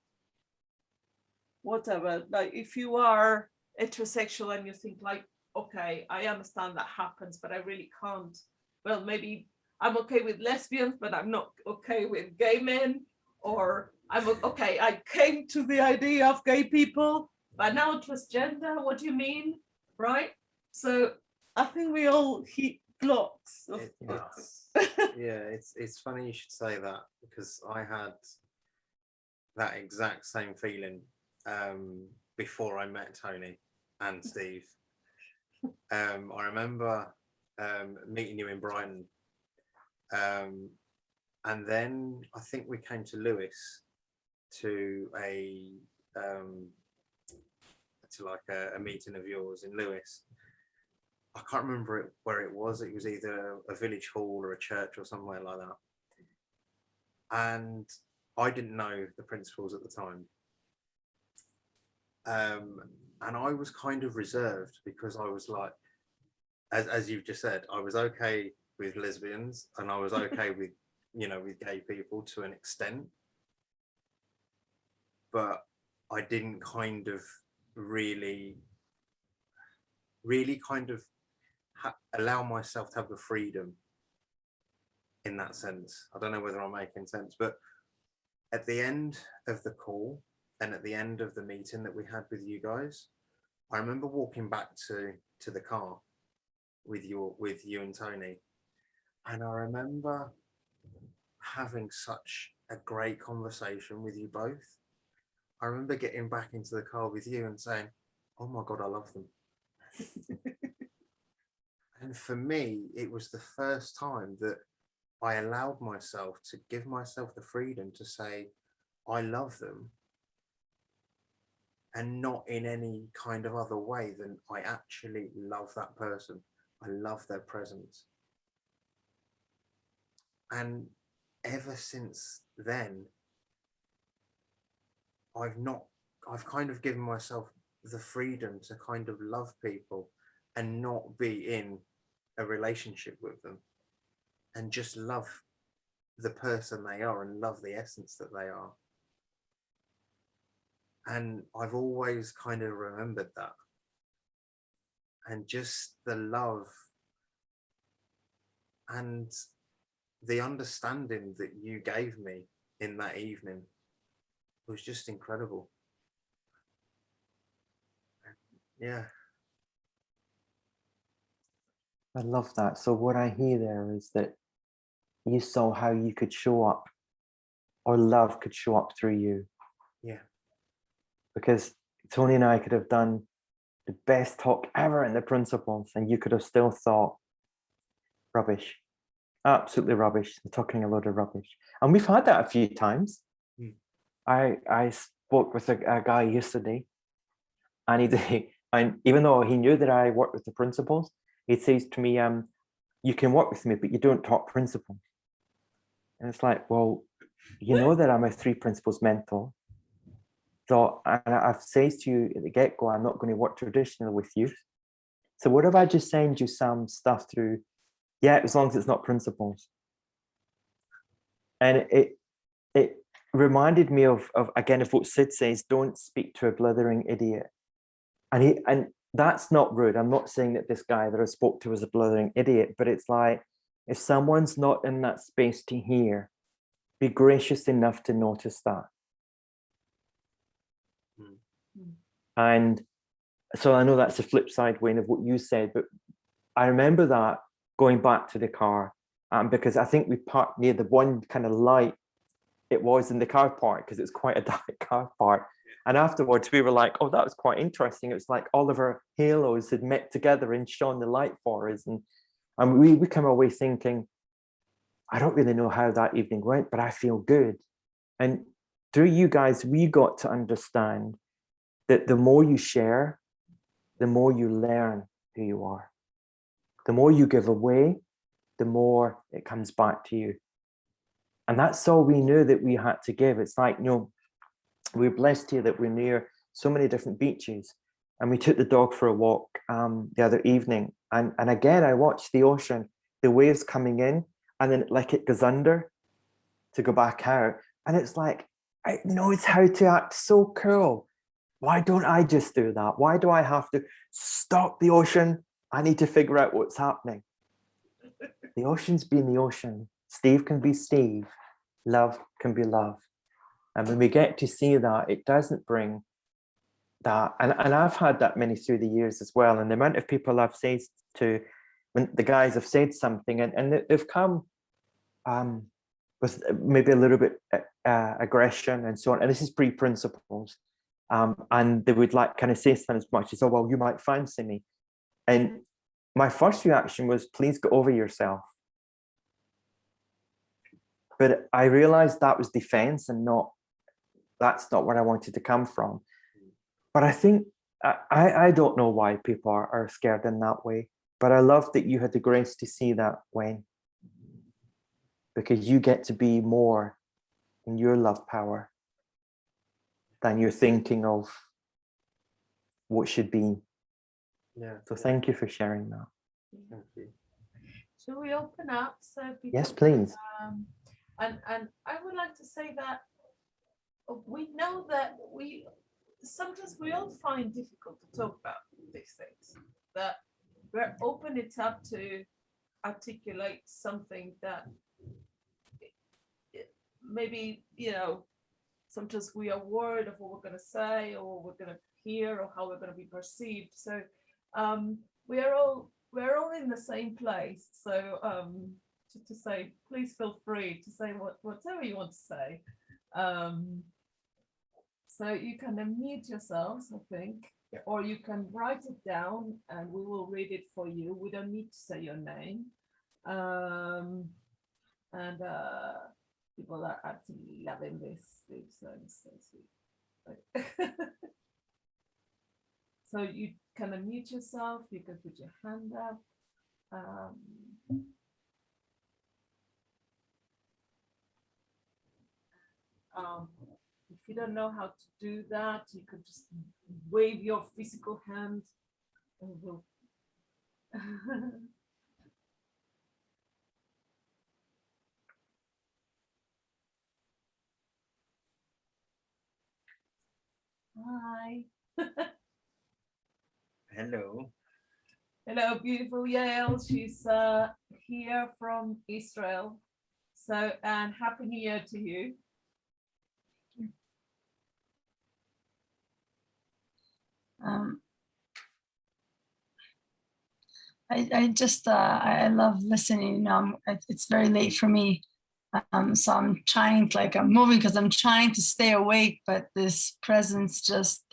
whatever, like if you are heterosexual and you think like, okay, I understand that happens, but I really can't. Well, maybe I'm okay with lesbians, but I'm not okay with gay men, or I'm okay, I came to the idea of gay people, but now transgender, what do you mean? Right? So I think we all hit blocks. It's funny you should say that, because I had that exact same feeling before I met Tony and Steve. I remember meeting you in Brighton, And then I think we came to Lewis to a meeting of yours in Lewis. I can't remember where it was. It was either a village hall or a church or somewhere like that. And I didn't know the principals at the time. And I was kind of reserved because I was like, as you've just said, I was okay with lesbians and I was okay with, with gay people to an extent. But I didn't kind of really kind of allow myself to have the freedom in that sense. I don't know whether I'm making sense, but at the end of the call and at the end of the meeting that we had with you guys, I remember walking back to the car with you and Tony, and I remember having such a great conversation with you both. I remember getting back into the car with you and saying, "Oh my God, I love them." And for me, it was the first time that I allowed myself to give myself the freedom to say, I love them, and not in any kind of other way than I actually love that person. I love their presence. And ever since then, I've kind of given myself the freedom to kind of love people and not be in a relationship with them, and just love the person they are and love the essence that they are. And I've always kind of remembered that. And just the love and the understanding that you gave me in that evening was just incredible. Yeah. I love that. So what I hear there is that you saw how you could show up, or love could show up through you. Yeah. Because Tony and I could have done the best talk ever in the principles, and you could have still thought, rubbish, absolutely rubbish, they're talking a load of rubbish. And we've had that a few times. Mm. I spoke with a guy yesterday, and and even though he knew that I worked with the principles, he says to me, you can work with me, but you don't talk principles. And it's like, well, you know that I'm a 3 principles mentor. So, and I've said to you at the get-go, I'm not going to work traditionally with you. So what if I just send you some stuff through? Yeah, as long as it's not principles. And it reminded me of again, of what Sid says, don't speak to a blithering idiot. And that's not rude. I'm not saying that this guy that I spoke to was a blithering idiot, but it's like, if someone's not in that space to hear, be gracious enough to notice that. Mm. And so I know that's the flip side, Wayne, of what you said, but I remember that going back to the car, because I think we parked near the one kind of light it was in the car park, because it's quite a dark car park. And afterwards we were like, oh, that was quite interesting. It was like all of our halos had met together and shone the light for us. And we came away thinking, I don't really know how that evening went, but I feel good. And through you guys, we got to understand that the more you share, the more you learn who you are. The more you give away, the more it comes back to you. And that's all we knew that we had to give. It's like, we're blessed here that we're near so many different beaches. And we took the dog for a walk the other evening. And again, I watched the ocean, the waves coming in, and then like it goes under to go back out. And it's like, I know it's how to act. So cool. Why don't I just do that? Why do I have to stop the ocean? I need to figure out what's happening. The ocean's being the ocean. Steve can be Steve. Love can be love. And when we get to see that, it doesn't bring that. And I've had that many through the years as well. And the amount of people I've said to, when the guys have said something and they've come with maybe a little bit aggression and so on. And this is pre-principles. And they would like kind of say something as much as, oh, well, you might fancy me. And my first reaction was, please get over yourself. But I realized that was defense and that's not where I wanted to come from. But I think, I don't know why people are scared in that way, but I love that you had the grace to see that, Wayne, because you get to be more in your love power than you're thinking of what should be. Yeah. So thank you for sharing that. Thank you. Shall we open up so people? Yes, please. And I would like to say that we know that sometimes we all find difficult to talk about these things. That we're open it up to articulate something that maybe, sometimes we are worried of what we're going to say or what we're going to hear or how we're going to be perceived. So we're all in the same place. So to say, please feel free to say whatever you want to say. So you can unmute yourselves, I think, or you can write it down and we will read it for you. We don't need to say your name. People are absolutely loving this. So sweet. So you can unmute yourself. You can put your hand up. If you don't know how to do that, you could just wave your physical hand and we'll Hi. Hello. Hello, beautiful Yael. She's here from Israel. So, and Happy New Year to you. I love listening. It's very late for me. So I'm trying, I'm moving because I'm trying to stay awake, but this presence just,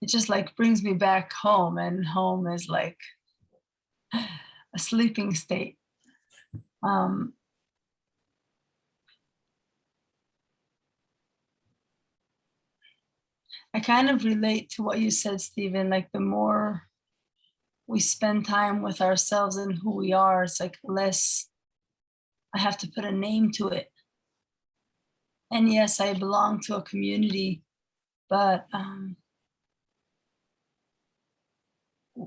it just brings me back home, and home is like a sleeping state. I kind of relate to what you said, Stephen, the more we spend time with ourselves and who we are, it's less I have to put a name to it. And yes, I belong to a community, but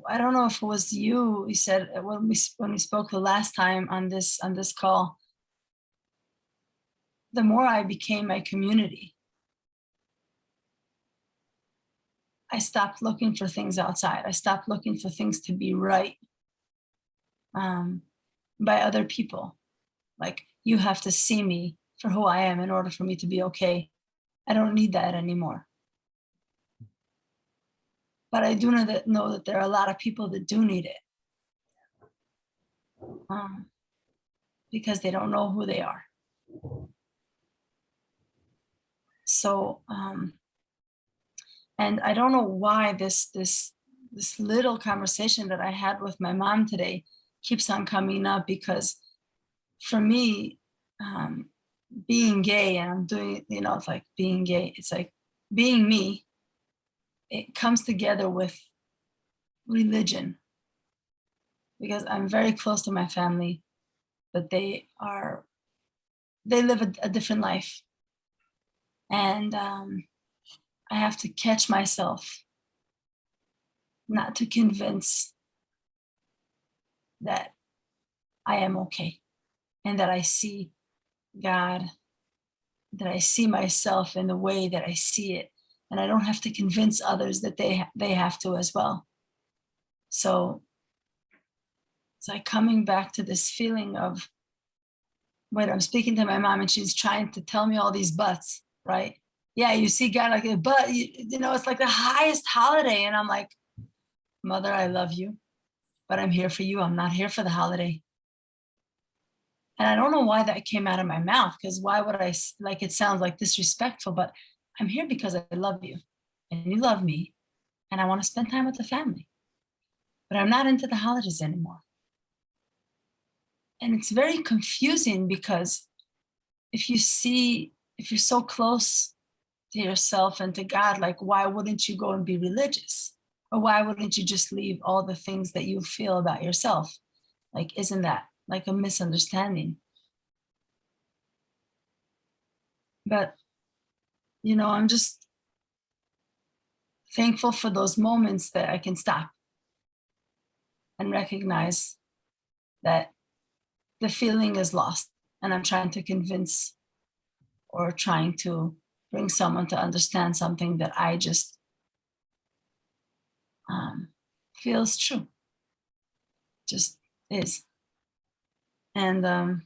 I don't know if it was you said when we spoke the last time on this call, the more I became my community, I stopped looking for things outside. I stopped looking for things to be right by other people. You have to see me for who I am in order for me to be okay. I don't need that anymore. But I do know that there are a lot of people that do need it because they don't know who they are. So, and I don't know why this little conversation that I had with my mom today keeps on coming up, because for me, being gay, and I'm doing, it's being gay, it's being me, it comes together with religion, because I'm very close to my family, but they live a different life. And I have to catch myself not to convince that I am okay, and that I see God, that I see myself in the way that I see it, and I don't have to convince others that they have to as well. So it's coming back to this feeling of when I'm speaking to my mom and she's trying to tell me all these buts, right? Yeah, you see God but it's like the highest holiday, and I'm like, Mother, I love you, but I'm here for you. I'm not here for the holiday. And I don't know why that came out of my mouth, because why would I, it sounds disrespectful, but I'm here because I love you and you love me, and I want to spend time with the family, but I'm not into the holidays anymore. and it's very confusing because if you're so close to yourself and to God, like, why wouldn't you go and be religious? Or why wouldn't you just leave all the things that you feel about yourself? Like, isn't that like a misunderstanding? But, I'm just thankful for those moments that I can stop and recognize that the feeling is lost. And I'm trying to convince or trying to bring someone to understand something that I just feels true, just is. And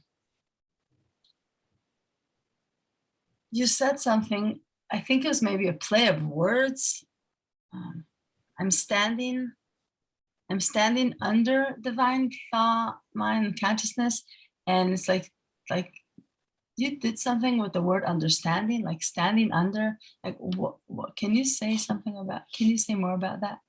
you said something, I think it was maybe a play of words. I'm standing under divine thought, mind, and consciousness. And it's like you did something with the word understanding, like standing under, like what can you say more about that?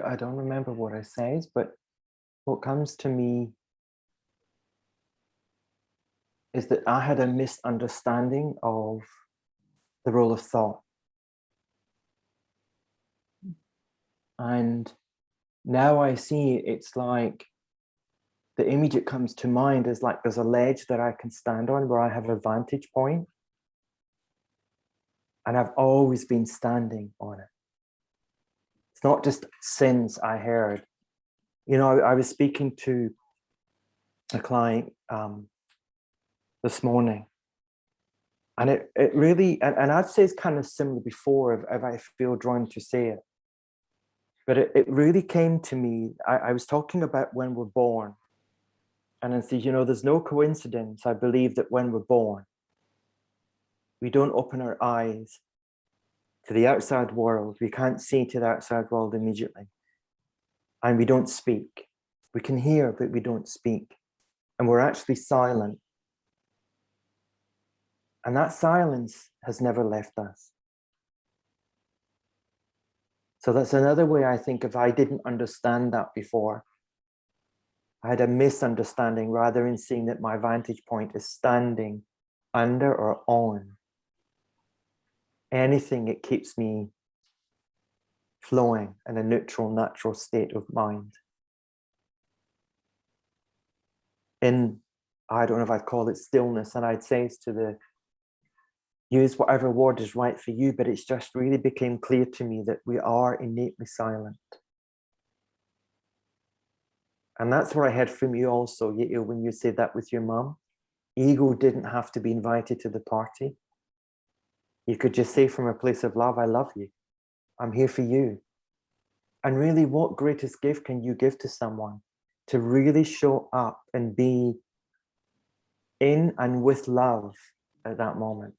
I don't remember what I said, but what comes to me is that I had a misunderstanding of the role of thought. And now I see it's like the image that comes to mind is like there's a ledge that I can stand on where I have a vantage point. And I've always been standing on it. It's not just since I heard. I was speaking to a client this morning. And it really, and I've said kind of similar before if I feel drawn to say it. But it really came to me, I was talking about when we're born. And I said, there's no coincidence, I believe, that when we're born, we don't open our eyes to the outside world. We can't see to the outside world immediately. And we don't speak. We can hear, but we don't speak. And we're actually silent. And that silence has never left us. So that's another way I think if I didn't understand that before, I had a misunderstanding rather than seeing that my vantage point is standing under or on anything that keeps me flowing in a neutral, natural state of mind. I don't know if I'd call it stillness, and I'd say use whatever word is right for you, but it's just really became clear to me that we are innately silent. And that's what I heard from you also, Yael, when you said that with your mum. Ego didn't have to be invited to the party. You could just say from a place of love, I love you. I'm here for you. And really, what greatest gift can you give to someone? To really show up and be in and with love at that moment.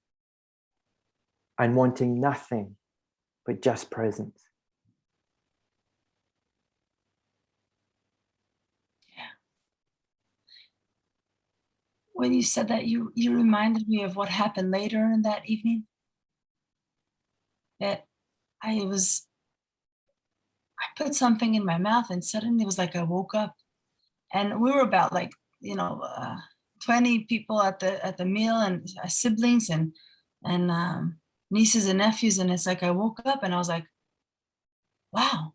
And wanting nothing but just presence. Yeah. When you said that, you reminded me of what happened later in that evening. That I put something in my mouth and suddenly it was like I woke up. And we were about 20 people at the meal, and siblings and nieces and nephews. And it's like I woke up and I was like, wow,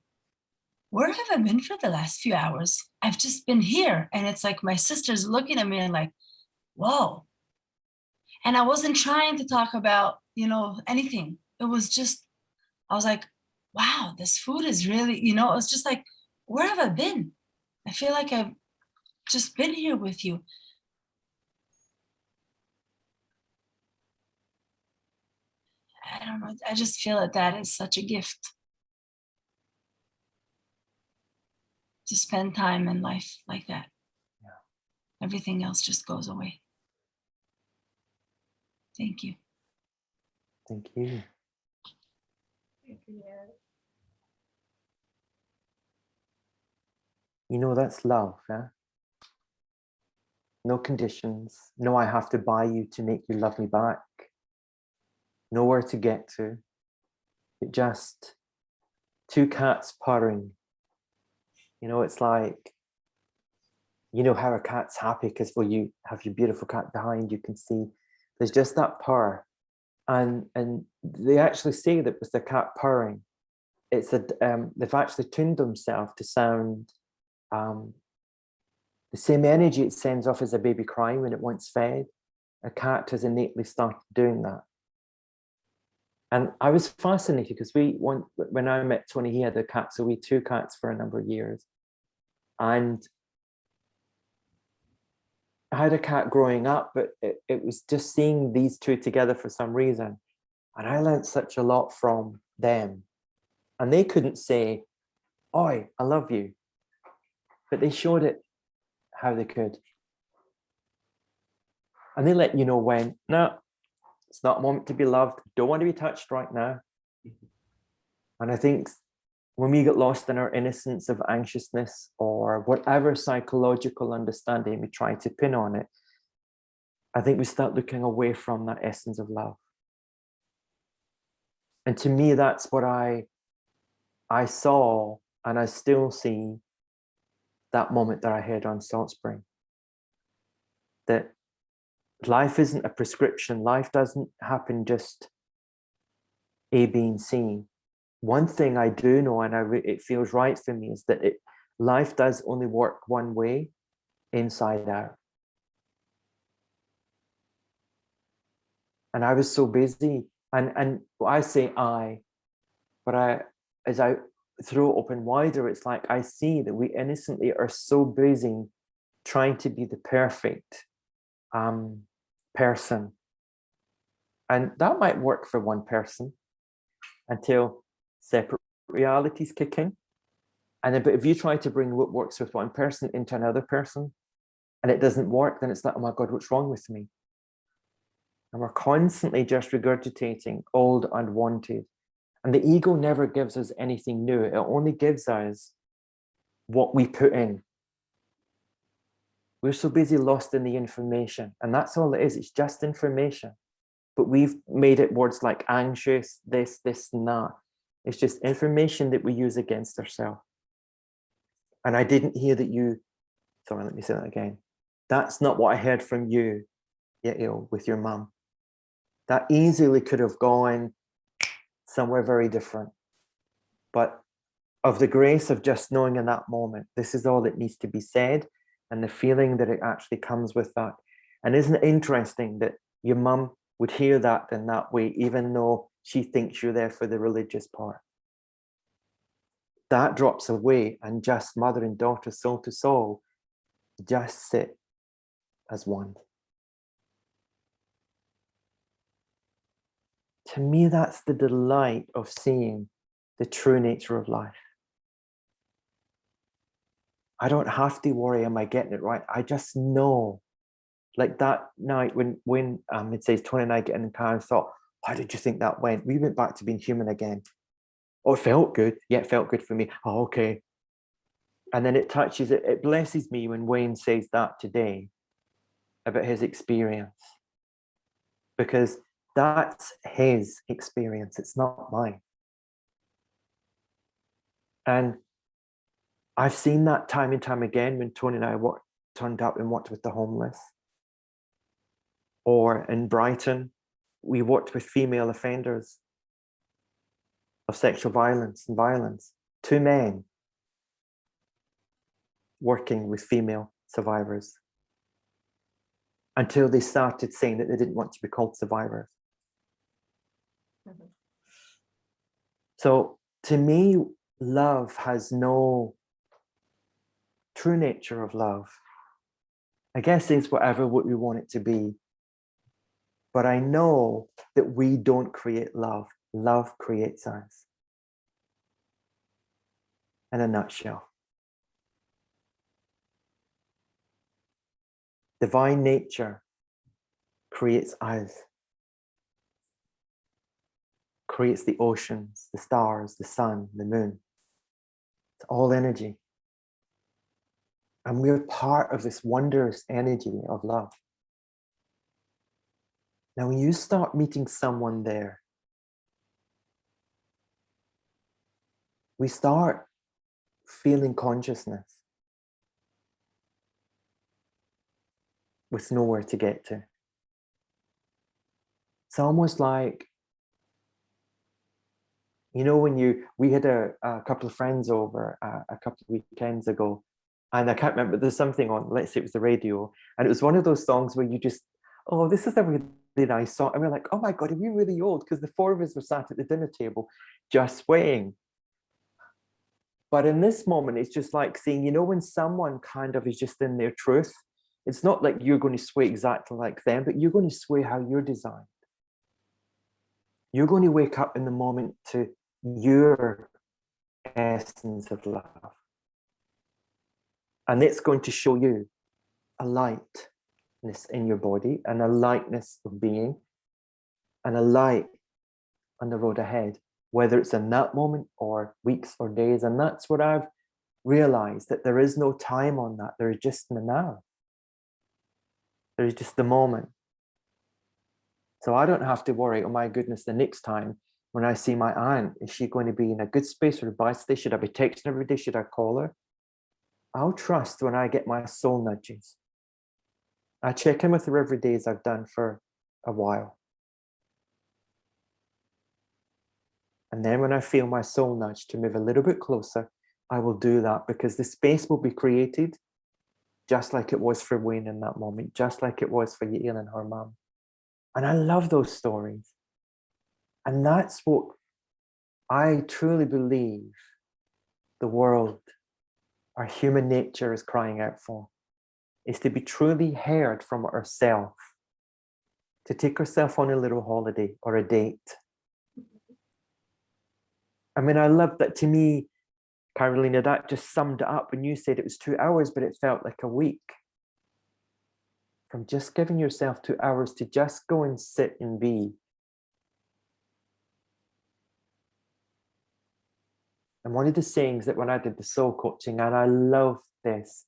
where have I been for the last few hours? I've just been here. And it's like my sister's looking at me and like, whoa. And I wasn't trying to talk about, anything. It was just, I was like, wow, this food is really, it was just like, where have I been? I feel like I've just been here with you. I don't know. I just feel that is such a gift to spend time in life like that. Yeah. Everything else just goes away. Thank you. Thank you. Thank you. That's love, yeah? No conditions. No, I have to buy you to make you love me back. nowhere to get to. It just two cats purring. You know, it's like, you know how a cat's happy because well, you have your beautiful cat behind, you can see there's just that purr. And they actually say that with the cat purring, it's they've actually tuned themselves to sound the same energy it sends off as a baby crying when it wants fed. A cat has innately started doing that. And I was fascinated because when I met Tony, he had a cat, so we had two cats for a number of years. And I had a cat growing up, but it was just seeing these two together for some reason. And I learned such a lot from them. And they couldn't say, "Oi, I love you." But they showed it how they could. And they let you know when, no, it's not a moment to be loved. Don't want to be touched right now. And I think when we get lost in our innocence of anxiousness or whatever psychological understanding we try to pin on it, I think we start looking away from that essence of love. And to me, that's what I saw, and I still see that moment that I had on Salt Spring. That life isn't a prescription. Life doesn't happen just A, B, and C. One thing I do know, and it feels right for me, is that life does only work one way, inside out. And I was so busy, and I say but as I throw it open wider, it's like I see that we innocently are so busy trying to be the perfect person. And that might work for one person until separate realities kick in. And then, but if you try to bring what works with one person into another person and it doesn't work, then it's like, oh my God, what's wrong with me? And we're constantly just regurgitating old unwanted. And the ego never gives us anything new. It only gives us what we put in. We're so busy lost in the information. And that's all it is. It's just information. But we've made it words like anxious, this, and that. It's just information that we use against ourselves. And I didn't hear that sorry, let me say that again. That's not what I heard from you, with your mum. That easily could have gone somewhere very different. But of the grace of just knowing in that moment, this is all that needs to be said, and the feeling that it actually comes with that. And isn't it interesting that your mum would hear that in that way, even though she thinks you're there for the religious part? That drops away, and just mother and daughter, soul to soul, just sit as one. To me, that's the delight of seeing the true nature of life. I don't have to worry, am I getting it right? I just know. Like that night when it says Tony and I get in the car and thought, how did you think that went? We went back to being human again. Oh, it felt good. Yeah, it felt good for me. Oh, okay. And then it touches it. It blesses me when Wayne says that today about his experience, because that's his experience. It's not mine. And I've seen that time and time again when Tony and I turned up and worked with the homeless. Or in Brighton, we worked with female offenders of sexual violence and violence. Two men working with female survivors until they started saying that they didn't want to be called survivors. Mm-hmm. So to me, love has no true nature of love. I guess is whatever what we want it to be. But I know that we don't create love. Love creates us. In a nutshell. Divine nature creates us. Creates the oceans, the stars, the sun, the moon. It's all energy. And we're part of this wondrous energy of love. Now, when you start meeting someone there we start feeling consciousness with nowhere to get to. It's almost like, you know, when we had a couple of friends over a couple of weekends ago, and I can't remember, there's something on, let's say it was the radio, and it was one of those songs where you just, oh, this is a really nice song. And we're like, oh my God, are we really old? Because the four of us were sat at the dinner table just swaying. But in this moment, it's just like seeing, you know, when someone kind of is just in their truth, it's not like you're going to sway exactly like them, but you're going to sway how you're designed. You're going to wake up in the moment to your essence of love. And it's going to show you a lightness in your body and a lightness of being and a light on the road ahead, whether it's in that moment or weeks or days. And that's what I've realized, that there is no time on that. There is just the now. There is just the moment. So I don't have to worry, oh my goodness, the next time when I see my aunt, is she going to be in a good space or a bad space? Should I be texting every day? Should I call her? I'll trust when I get my soul nudges. I check in with her every day, as I've done for a while. And then when I feel my soul nudge to move a little bit closer, I will do that, because the space will be created just like it was for Wayne in that moment, just like it was for Yael and her mum. And I love those stories. And that's what I truly believe the world, our human nature, is crying out for, is to be truly heard from ourselves, to take ourselves on a little holiday or a date. I mean, I love that. To me, Carolina, that just summed it up when you said it was 2 hours, but it felt like a week. From just giving yourself 2 hours to just go and sit and be. And one of the sayings that when I did the soul coaching, and I love this,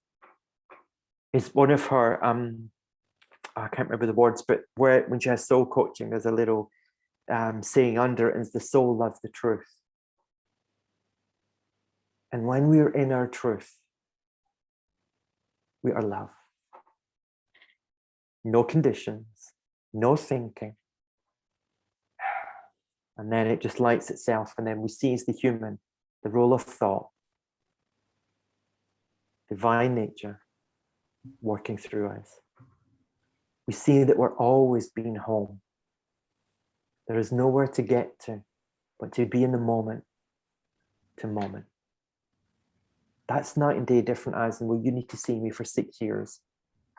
is one of her, I can't remember the words, but when she has soul coaching, there's a little saying under it, is the soul loves the truth. And when we are in our truth, we are love. No conditions, no thinking. And then it just lights itself, and then we seize the human, the role of thought, divine nature working through us. We see that we're always being home. There is nowhere to get to, but to be in the moment to moment. That's night and day different as in, well, you need to see me for 6 years,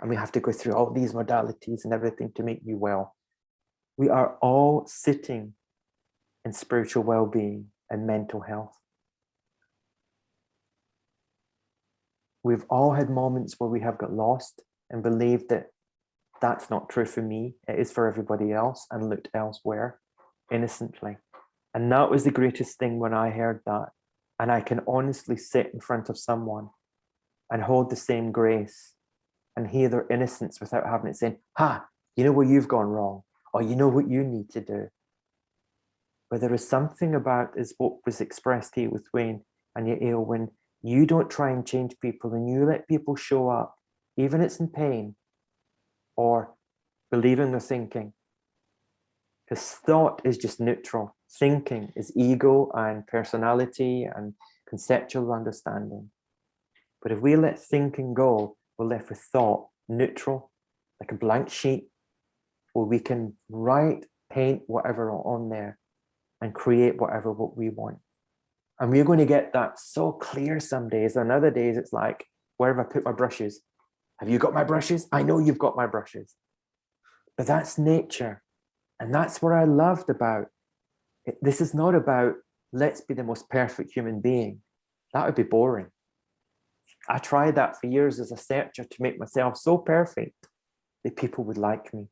and we have to go through all these modalities and everything to make you well. We are all sitting in spiritual well-being and mental health. We've all had moments where we have got lost and believed that that's not true for me, it is for everybody else, and looked elsewhere innocently. And that was the greatest thing when I heard that. And I can honestly sit in front of someone and hold the same grace and hear their innocence without having it saying, you know where you've gone wrong, or you know what you need to do. But there is something about, is what was expressed here with Wayne and Yael, when you don't try and change people and you let people show up, even if it's in pain, or believing their thinking. Because thought is just neutral. Thinking is ego and personality and conceptual understanding. But if we let thinking go, we're left with thought, neutral, like a blank sheet, where we can write, paint whatever on there and create whatever what we want. And we're going to get that so clear some days, and other days it's like, where have I put my brushes? Have you got my brushes? I know you've got my brushes. But that's nature. And that's what I loved about it. This is not about, let's be the most perfect human being. That would be boring. I tried that for years as a searcher to make myself so perfect that people would like me.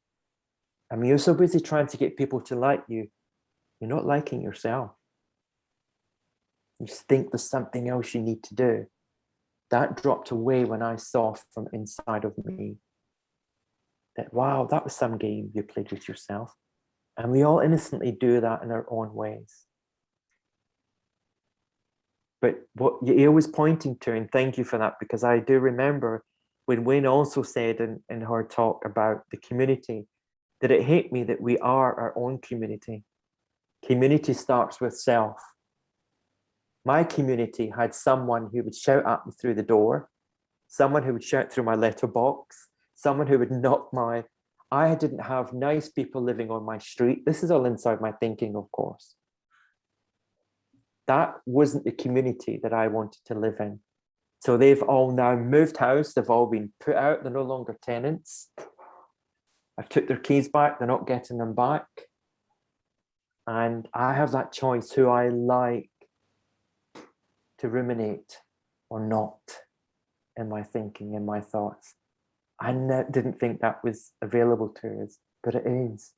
I mean, you're so busy trying to get people to like you, you're not liking yourself. You just think there's something else you need to do. That dropped away when I saw from inside of me that, wow, that was some game you played with yourself. And we all innocently do that in our own ways. But what you're always pointing to, and thank you for that, because I do remember when Wayne also said in her talk about the community, that it hit me that we are our own community. Community starts with self. My community had someone who would shout at me through the door, someone who would shout through my letterbox, someone who would knock my... I didn't have nice people living on my street. This is all inside my thinking, of course. That wasn't the community that I wanted to live in. So they've all now moved house. They've all been put out. They're no longer tenants. I've took their keys back. They're not getting them back. And I have that choice who I like to ruminate or not in my thinking, in my thoughts. I didn't think that was available to us, but it is.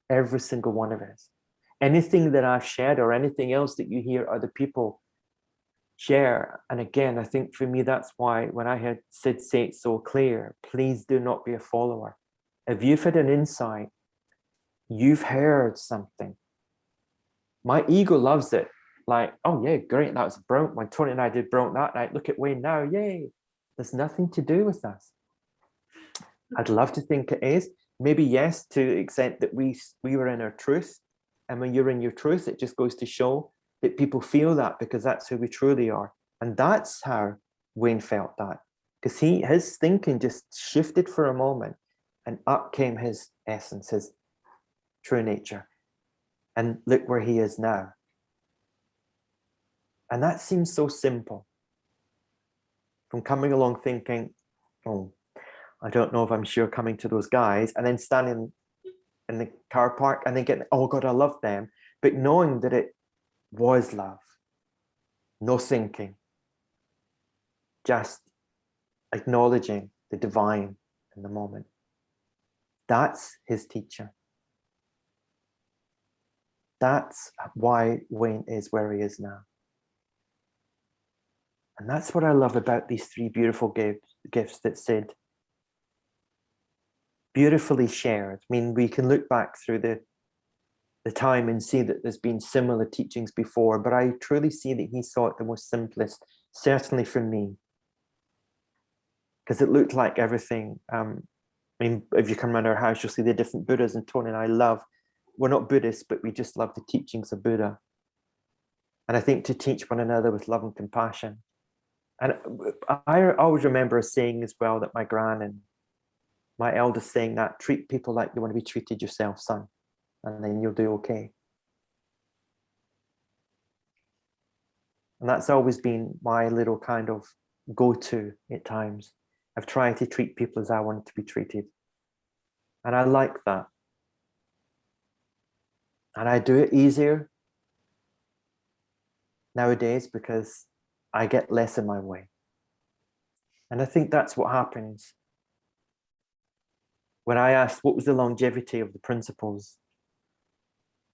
Every single one of us. Anything that I've shared or anything else that you hear other people share. And again, I think for me, that's why when I heard Sid say it so clear, please do not be a follower. If you've had an insight, you've heard something. My ego loves it. Like, oh yeah, great, that was brilliant. When Tony and I did brilliant that night, look at Wayne now, yay. There's nothing to do with us. I'd love to think it is. Maybe yes, to the extent that we were in our truth. And when you're in your truth, it just goes to show that people feel that because that's who we truly are. And that's how Wayne felt that. Because his thinking just shifted for a moment and up came his essence, his true nature. And look where he is now. And that seems so simple. From coming along thinking, oh, I don't know if I'm sure coming to those guys, and then standing in the car park and then getting, oh God, I love them. But knowing that it was love, no thinking, just acknowledging the divine in the moment. That's his teacher. That's why Wayne is where he is now. And that's what I love about these three beautiful gifts that Sid beautifully shared. I mean, we can look back through the time and see that there's been similar teachings before, but I truly see that he saw it the most simplest, certainly for me, because it looked like everything. I mean, if you come around our house, you'll see the different Buddhas, and Tony and I love, we're not Buddhists, but we just love the teachings of Buddha. And I think to teach one another with love and compassion. And I always remember a saying as well that my gran and my eldest saying that, treat people like you want to be treated yourself, son, and then you'll do okay. And that's always been my little kind of go-to at times. I've tried to treat people as I want to be treated. And I like that. And I do it easier nowadays because I get less in my way. And I think that's what happens. When I asked what was the longevity of the principles,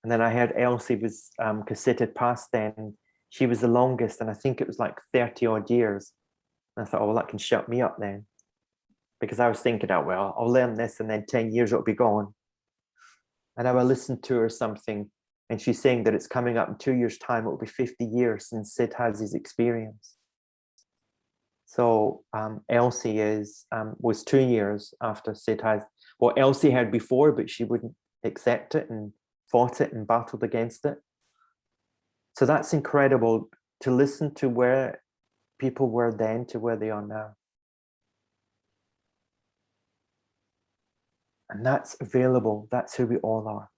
and then I heard Elsie was, because Sid had passed then, she was the longest, and I think it was like 30 odd years. And I thought, oh, well, that can shut me up then. Because I was thinking, oh, well, I'll learn this and then 10 years it'll be gone. And I will listen to her something, and she's saying that it's coming up in 2 years' time, it will be 50 years since Sid has his experience. So Elsie was 2 years after Sid has, well, Elsie had before, but she wouldn't accept it and fought it and battled against it. So that's incredible to listen to where people were then to where they are now. And that's available. That's who we all are.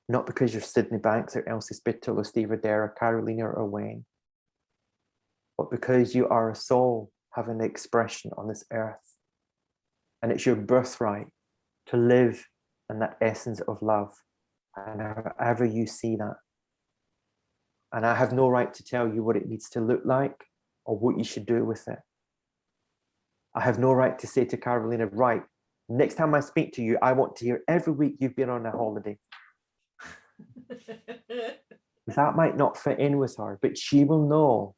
Not because you're Sydney Banks or Elsie Spittle or Steve Adair or Carolina or Wayne, but because you are a soul having an expression on this earth. And it's your birthright to live in that essence of love, and however you see that. And I have no right to tell you what it needs to look like or what you should do with it. I have no right to say to Carolina, right, next time I speak to you, I want to hear every week you've been on a holiday. That might not fit in with her, but she will know.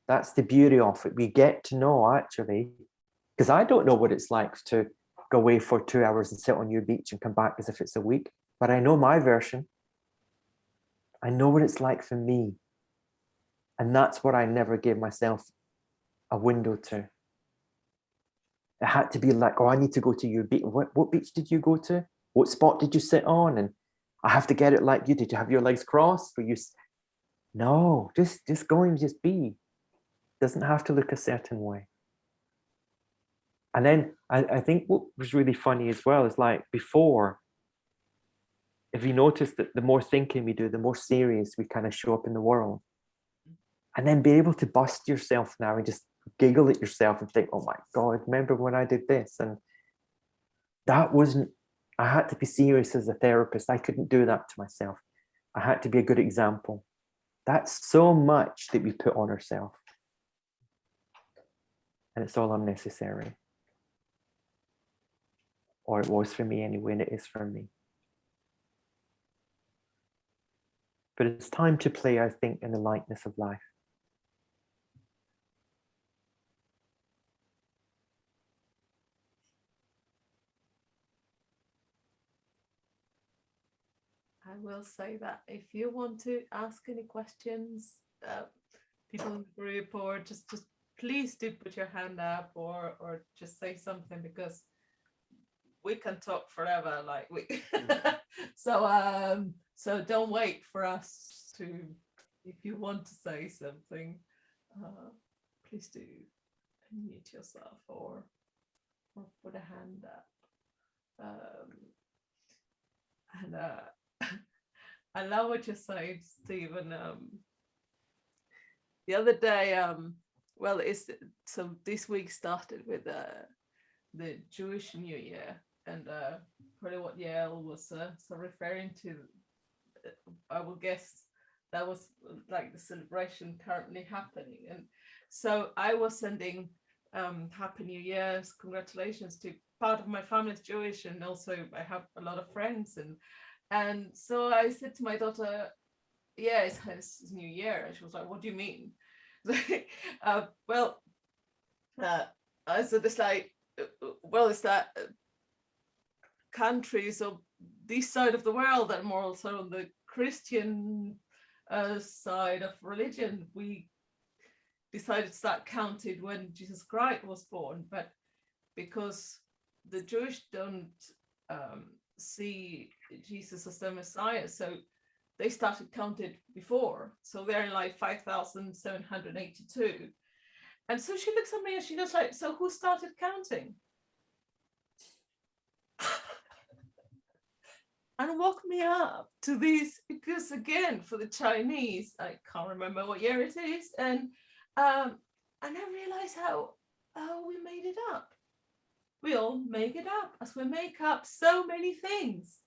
That's the beauty of it. We get to know, actually, because I don't know what it's like to go away for 2 hours and sit on your beach and come back as if it's a week. But I know my version. I know what it's like for me. And that's what I never gave myself a window to. It had to be like, oh, I need to go to your beach. What beach did you go to? What spot did you sit on? And I have to get it like you. Did you have your legs crossed? No, just go and just be. Doesn't have to look a certain way. And then I think what was really funny as well is like before, if you notice that the more thinking we do, the more serious we kind of show up in the world. And then be able to bust yourself now and just giggle at yourself and think, oh my God, remember when I did this? And that wasn't, I had to be serious as a therapist. I couldn't do that to myself. I had to be a good example. That's so much that we put on ourselves. And it's all unnecessary. Or it was for me anyway, and it is for me. But it's time to play, I think, in the lightness of life. I will say that if you want to ask any questions, people in the group, or just please do put your hand up, or just say something, because we can talk forever, like we. So don't wait for us to. If you want to say something, please do unmute yourself or put a hand up. And I love what you're saying, Stephen. The other day, well, so this week started with the Jewish New Year, and probably what Yael was referring to, I will guess that was like the celebration currently happening. And so I was sending Happy New Year's, congratulations to part of my family is Jewish, and also I have a lot of friends, and so I said to my daughter, yeah, it's New Year. And she was like, what do you mean? I said, it's like, well, it's that countries of this side of the world that are more also on the Christian side of religion, we decided to start counted when Jesus Christ was born, but because the Jewish don't see Jesus as the Messiah, so they started counted before. So they're in like 5,782. And so she looks at me and she goes like, so who started counting? And woke me up to this, because again, for the Chinese, I can't remember what year it is. And I realized how we made it up. We all make it up, as we make up so many things.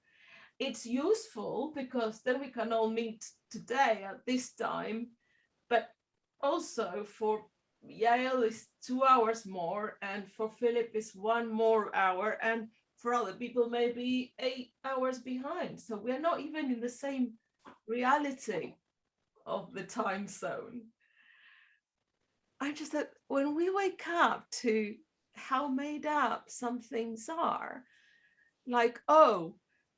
It's useful because then we can all meet today at this time, but also for Yael is 2 hours more, and for Philip is 1 more hour, and for other people maybe 8 hours behind. So we're not even in the same reality of the time zone. I just that when we wake up to how made up some things are, like, oh,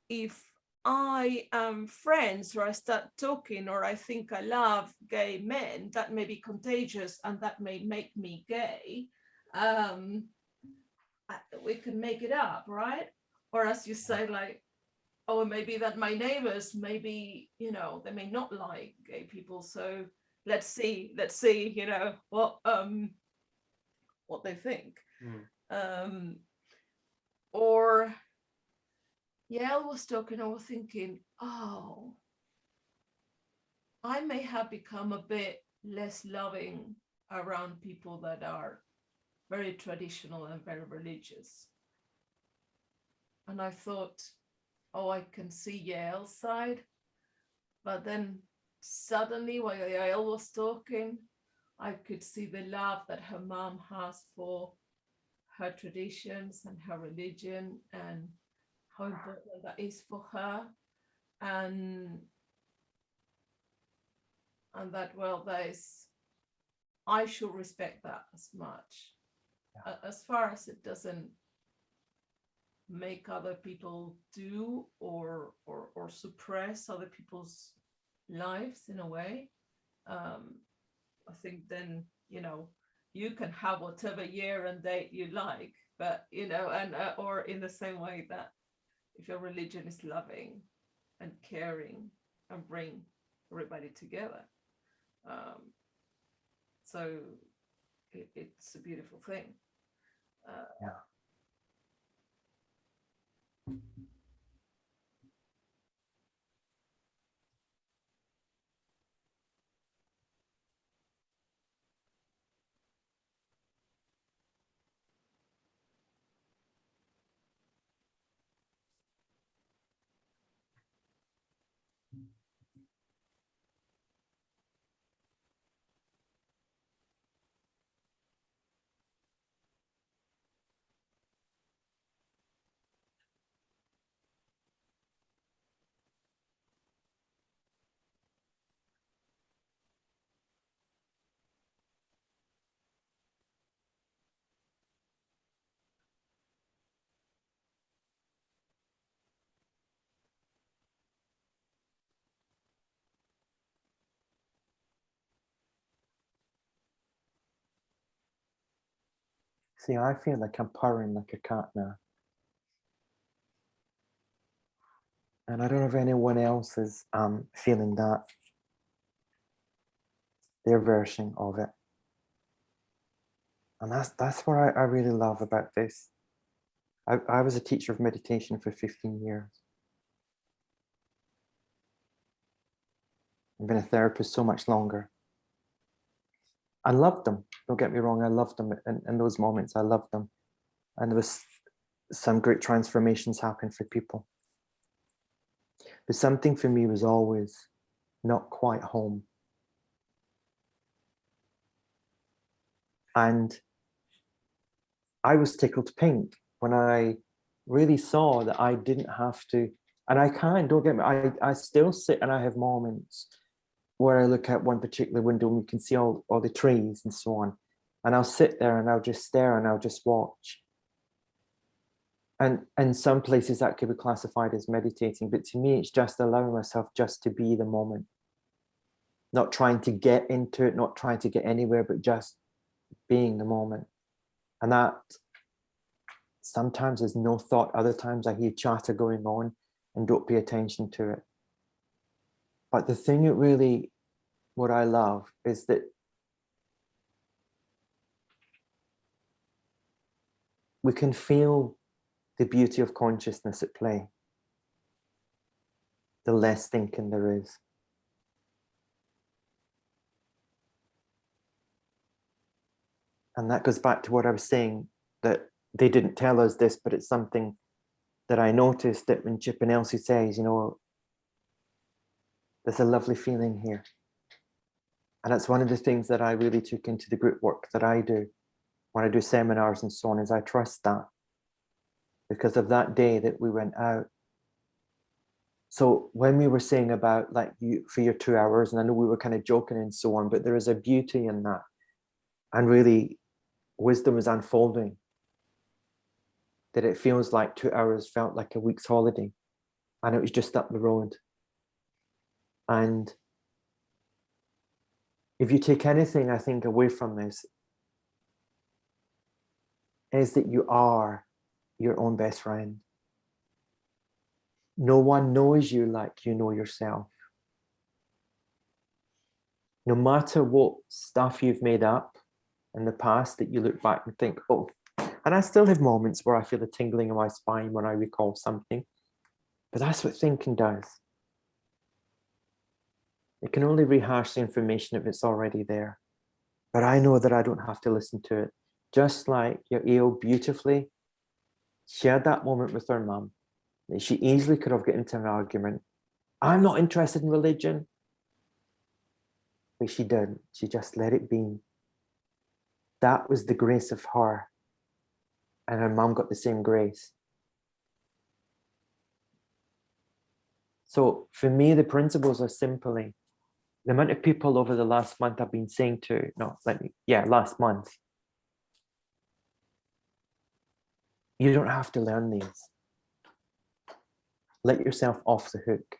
if I am friends, or I start talking, or I think I love gay men, that may be contagious and that may make me gay. We can make it up, right? Or as you say, like, oh, maybe that my neighbors, maybe, they may not like gay people. So let's see, what they think. Or Yael was talking, I was thinking, oh, I may have become a bit less loving around people that are very traditional and very religious. And I thought, oh, I can see Yael's side. But then suddenly, while Yael was talking, I could see the love that her mom has for her traditions and her religion, and how important that is for her, and that, well, I should respect that as much, as far as it doesn't make other people do or suppress other people's lives in a way. I think then, you can have whatever year and date you like, but, and or in the same way that if your religion is loving and caring and bring everybody together. So it's a beautiful thing. Yeah. See, I feel like I'm purring like a cat now. And I don't know if anyone else is feeling that, their version of it. And that's what I really love about this. I was a teacher of meditation for 15 years. I've been a therapist so much longer. I loved them. Don't get me wrong. I loved them in those moments. I loved them. And there was some great transformations happening for people. But something for me was always not quite home. And I was tickled pink when I really saw that I didn't have to, and I can, don't get me, I still sit and I have moments where I look out one particular window and we can see all the trees and so on. And I'll sit there and I'll just stare and I'll just watch. And in some places that could be classified as meditating, but to me, it's just allowing myself just to be the moment. Not trying to get into it, not trying to get anywhere, but just being the moment. And that sometimes there's no thought, other times I hear chatter going on and don't pay attention to it. But the thing that really, what I love is that we can feel the beauty of consciousness at play, the less thinking there is. And that goes back to what I was saying, that they didn't tell us this, but it's something that I noticed, that when Chip and Elsie says, there's a lovely feeling here. And that's one of the things that I really took into the group work that I do when I do seminars and so on, is I trust that because of that day that we went out. So when we were saying about like you for your 2 hours, and I know we were kind of joking and so on, but there is a beauty in that. And really wisdom is unfolding, that it feels like 2 hours felt like a week's holiday, and it was just up the road. And if you take anything, I think, away from this, is that you are your own best friend. No one knows you like you know yourself. No matter what stuff you've made up in the past that you look back and think, oh, and I still have moments where I feel a tingling in my spine when I recall something, but that's what thinking does. It can only rehash the information if it's already there. But I know that I don't have to listen to it. Just like your EO beautifully shared that moment with her mum, that she easily could have got into an argument. I'm not interested in religion. But she didn't. She just let it be. That was the grace of her. And her mum got the same grace. So for me, the principles are simply the amount of people over the last month I've been saying to, last month, you don't have to learn these. Let yourself off the hook.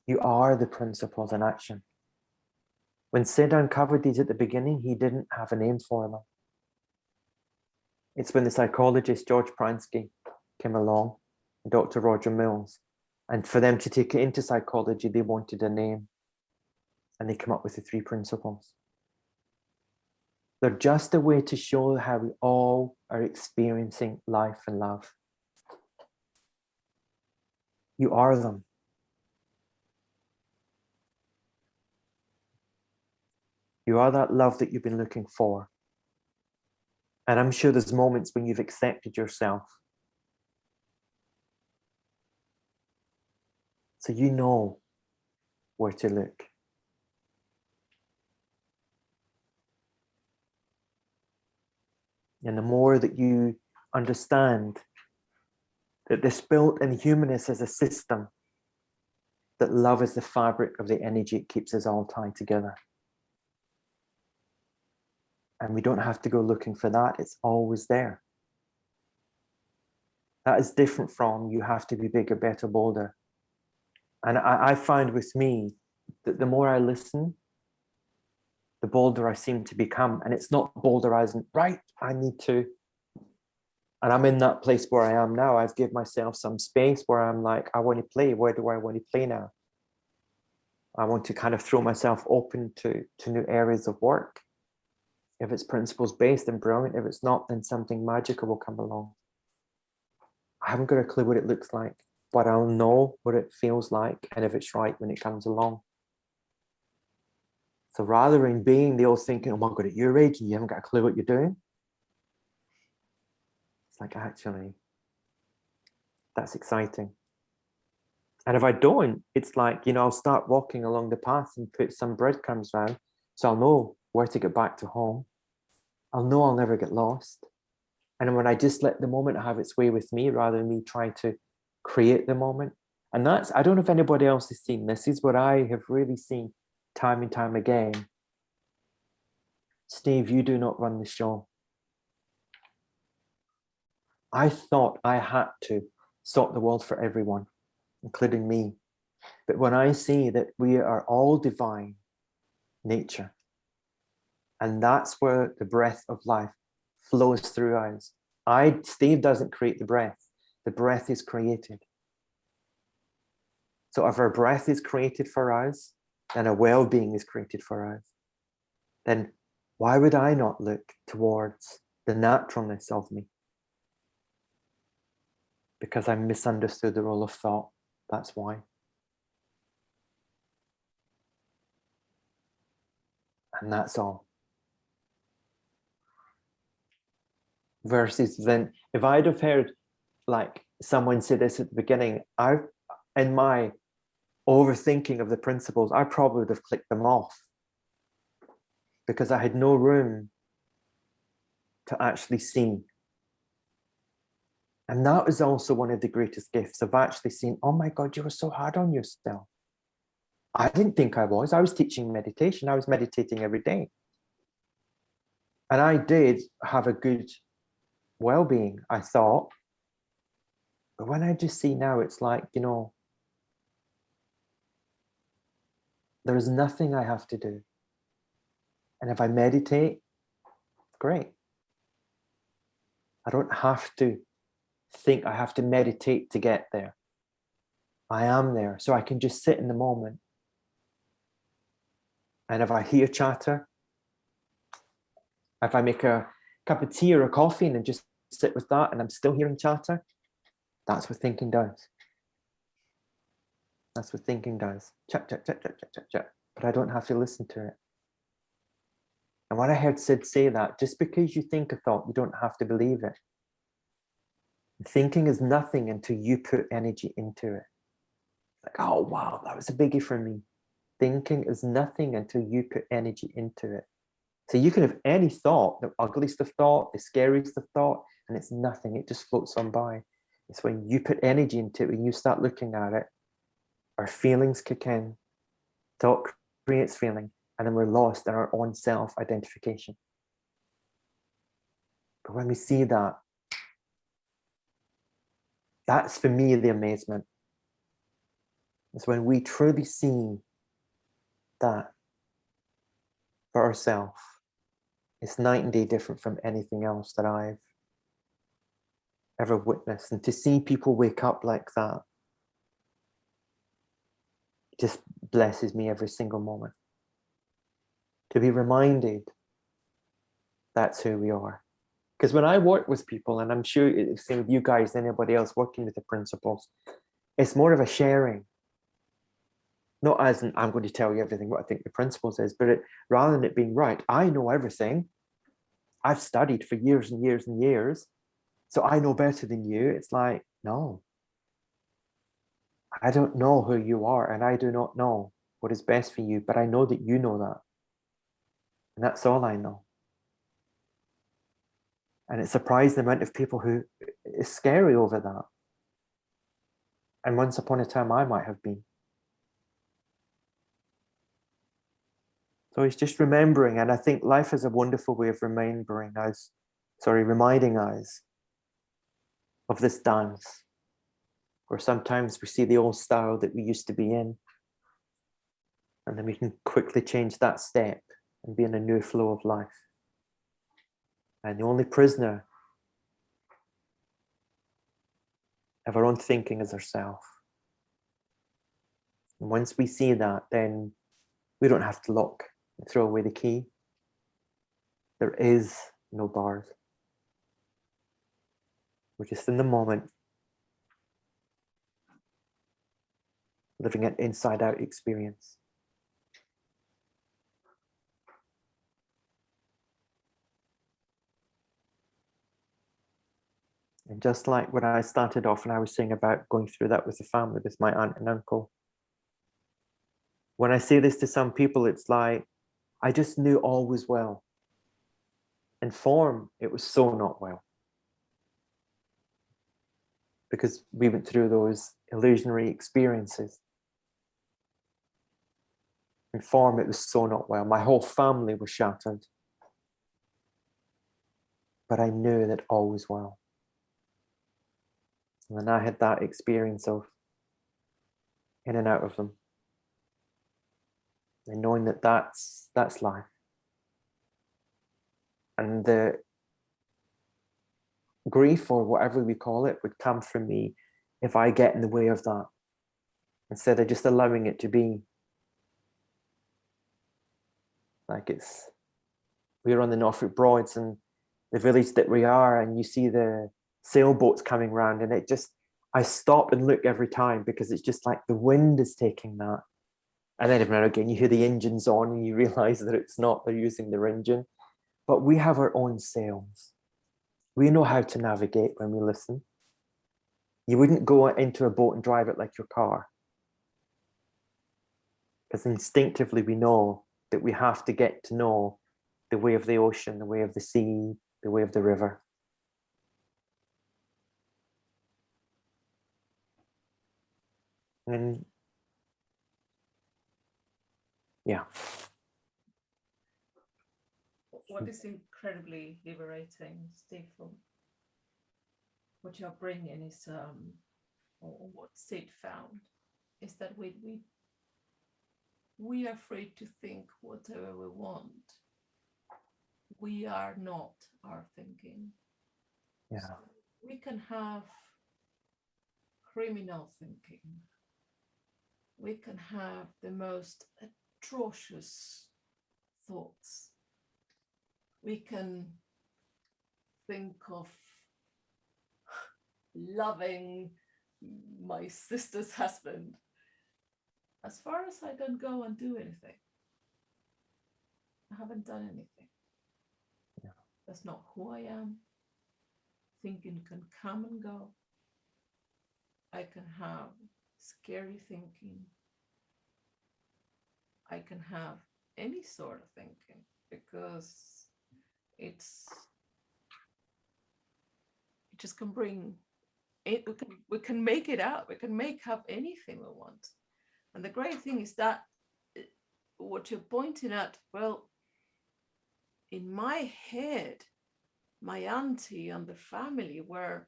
You are the principles in action. When Sid uncovered these at the beginning, he didn't have a name for them. It's when the psychologist George Pransky came along, and Dr. Roger Mills, and for them to take it into psychology, they wanted a name, and they came up with the 3 principles. They're just a way to show how we all are experiencing life and love. You are them. You are that love that you've been looking for. And I'm sure there's moments when you've accepted yourself. So you know where to look. And the more that you understand that this built in humanness as a system, that love is the fabric of the energy, it keeps us all tied together. And we don't have to go looking for that, it's always there. That is different from you have to be bigger, better, bolder. And I find with me that the more I listen, the bolder I seem to become. And it's not bolder as in, right, I need to. And I'm in that place where I am now. I've given myself some space where I'm like, I want to play. Where do I want to play now? I want to kind of throw myself open to new areas of work. If it's principles based, then brilliant. If it's not, then something magical will come along. I haven't got a clue what it looks like, but I'll know what it feels like and if it's right when it comes along. So rather than being the old thinking, oh my God, at your age and you haven't got a clue what you're doing, it's like, actually, that's exciting. And if I don't, it's like, I'll start walking along the path and put some breadcrumbs around, so I'll know where to get back to home. I'll know I'll never get lost. And when I just let the moment have its way with me, rather than me trying to create the moment. And that's, I don't know if anybody else has seen this, is what I have really seen time and time again. Steve, you do not run the show. I thought I had to sort the world for everyone, including me. But when I see that we are all divine nature, and that's where the breath of life flows through us. Steve doesn't create the breath is created. So if our breath is created for us, then our well-being is created for us. Then why would I not look towards the naturalness of me? Because I misunderstood the role of thought. That's why. And that's all. Versus then, if I'd have heard like someone say this at the beginning, in my overthinking of the principles, I probably would have clicked them off because I had no room to actually see. And that was also one of the greatest gifts of actually seeing, oh my God, you were so hard on yourself. I didn't think I was. I was teaching meditation. I was meditating every day. And I did have a good well-being, I thought. But when I just see now, it's like, there is nothing I have to do. And if I meditate, great. I don't have to think I have to meditate to get there. I am there, so I can just sit in the moment. And if I hear chatter, if I make a cup of tea or a coffee and then just sit with that and I'm still hearing chatter, that's what thinking does. That's what thinking does. Chat, chat, chat, chat, chat, chat, chat. But I don't have to listen to it. And when I heard Sid say that, just because you think a thought, you don't have to believe it. Thinking is nothing until you put energy into it. Like, oh, wow, that was a biggie for me. Thinking is nothing until you put energy into it. So you can have any thought, the ugliest of thought, the scariest of thought, and it's nothing. It just floats on by. It's when you put energy into it, when you start looking at it, our feelings kick in. Thought creates feeling, and then we're lost in our own self-identification. But when we see that, that's for me the amazement. It's when we truly see that for ourselves, it's night and day different from anything else that I've ever witnessed. And to see people wake up like that just blesses me every single moment. To be reminded that's who we are. Because when I work with people, and I'm sure it's the same with you guys, anybody else working with the principles, it's more of a sharing. Not as in, I'm going to tell you everything what I think the principles is, but rather than it being right, I know everything. I've studied for years and years and years, so I know better than you. It's like, no, I don't know who you are, and I do not know what is best for you, but I know that you know that. And that's all I know. And it surprised the amount of people who is scary over that. And once upon a time, I might have been. So it's just remembering, and I think life is a wonderful way of reminding us of this dance, where sometimes we see the old style that we used to be in, and then we can quickly change that step and be in a new flow of life. And the only prisoner of our own thinking is ourselves. And once we see that, then we don't have to lock and throw away the key. There is no bars. We're just in the moment, living an inside-out experience. And just like when I started off and I was saying about going through that with the family, with my aunt and uncle, when I say this to some people, it's like, I just knew all was well. In form, it was so not well. Because we went through those illusionary experiences. In form, it was so not well. My whole family was shattered. But I knew that all was well. And then I had that experience of in and out of them. And knowing that that's life. And the grief, or whatever we call it, would come from me if I get in the way of that, instead of just allowing it to be. Like we're on the Norfolk Broads and the village that we are, and you see the sailboats coming around, and I stop and look every time, because it's just like the wind is taking that. And then every now and again you hear the engines on and you realize that it's not, they're using their engine. But we have our own sails. We know how to navigate when we listen. You wouldn't go into a boat and drive it like your car. Because instinctively we know that we have to get to know the way of the ocean, the way of the sea, the way of the river. And yeah. What is incredibly liberating, Steve, what you're bringing is, or what Sid found, is that we are free to think whatever we want. We are not our thinking. Yeah. So we can have criminal thinking. We can have the most atrocious thoughts. We can think of loving my sister's husband. As far as I don't go and do anything, I haven't done anything. Yeah. That's not who I am. Thinking can come and go. I can have scary thinking. I can have any sort of thinking, because it just can bring it. We can make it out. We can make up anything we want. And the great thing is that what you're pointing at, well, in my head, my auntie and the family were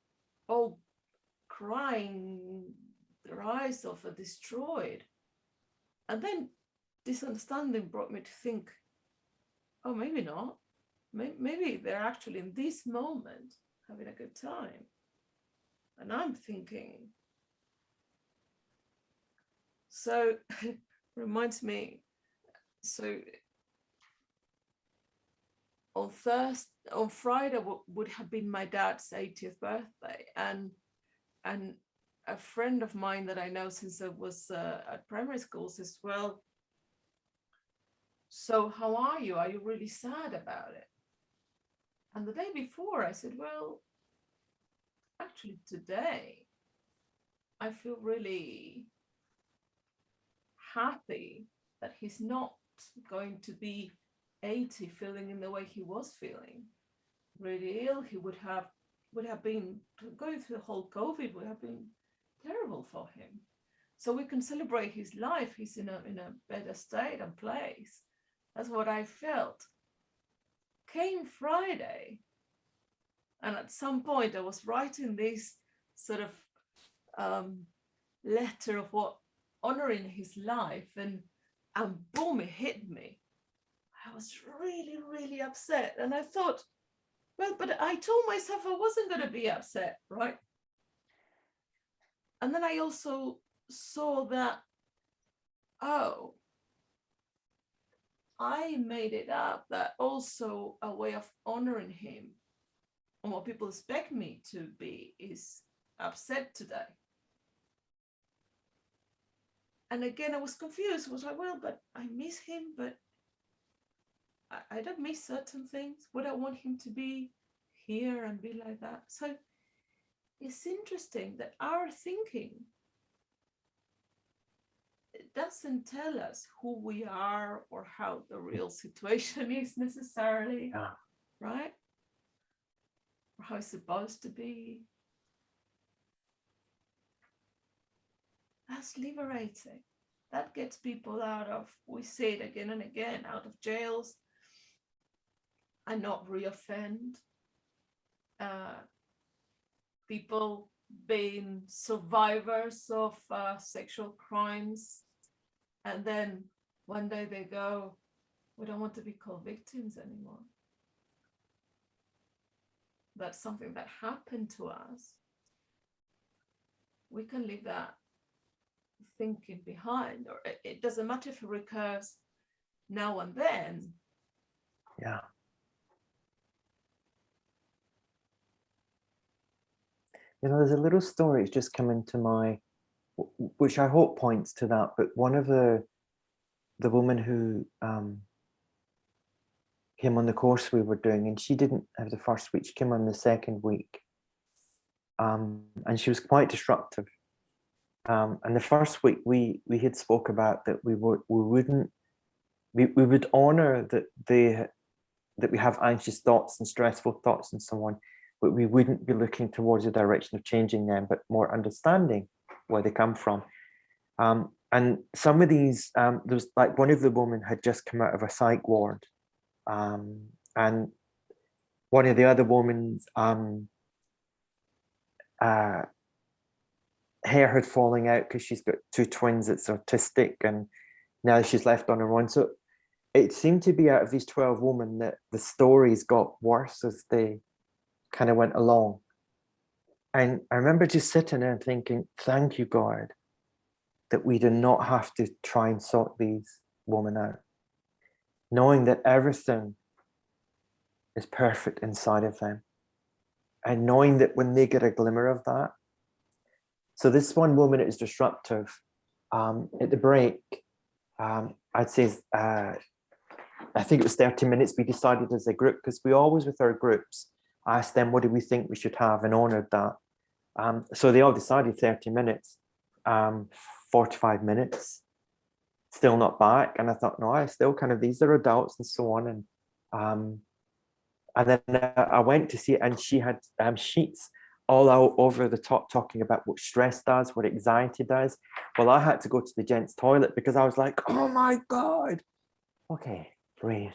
all crying their eyes off and destroyed. And then this understanding brought me to think, oh, maybe not. Maybe they're actually in this moment having a good time. And I'm thinking, so reminds me, so on Friday would have been my dad's 80th birthday, and a friend of mine that I know since I was at primary school says, well, so how are you? Are you really sad about it? And the day before I said, well, actually today I feel really happy that he's not going to be 80 feeling in the way he was feeling, really ill. He would have been going through the whole COVID, would have been terrible for him. So we can celebrate his life. He's in a better state and place. That's what I felt. Came Friday, and at some point I was writing this sort of letter of what honoring his life, and boom, it hit me. I was really, really upset. And I thought, well, but I told myself I wasn't going to be upset, right? And then I also saw that, oh, I made it up that also a way of honoring him, and what people expect me to be is upset today. And again, I was confused. I was like, well, but I miss him, but I don't miss certain things. Would I want him to be here and be like that? So it's interesting that our thinking, it doesn't tell us who we are or how the real situation is necessarily, right? Or how it's supposed to be. That's liberating. That gets people out of, we say it again and again, out of jails and not reoffend. People being survivors of sexual crimes, and then one day they go, we don't want to be called victims anymore. That's something that happened to us. We can leave that thinking behind, or it doesn't matter if it recurs now and then. Yeah. You know, there's a little story that's just come into my, which I hope points to that. But one of the woman who came on the course we were doing, and she didn't have the first week, she came on the second week, and she was quite disruptive. And the first week we had spoke about that we would honor that we have anxious thoughts and stressful thoughts and so on, but we wouldn't be looking towards the direction of changing them, but more understanding where they come from. And some of these, there was like one of the women had just come out of a psych ward, and one of the other women's hair had falling out because she's got two twins that's autistic, and now she's left on her own. So it seemed to be out of these 12 women that the stories got worse as they kind of went along. And I remember just sitting there and thinking, thank you, God, that we do not have to try and sort these women out, knowing that everything is perfect inside of them, and knowing that when they get a glimmer of that. So this one woman is disruptive. At the break, I'd say, I think it was 30 minutes, we decided as a group, because we always with our groups asked them, what do we think we should have, and honored that. So they all decided 30 minutes, 45 minutes, still not back. And I thought, no, I still kind of, these are adults and so on. And then I went to see it, and she had sheets all out over the top talking about what stress does, what anxiety does. Well, I had to go to the gents' toilet because I was like, oh my God. Okay, breathe.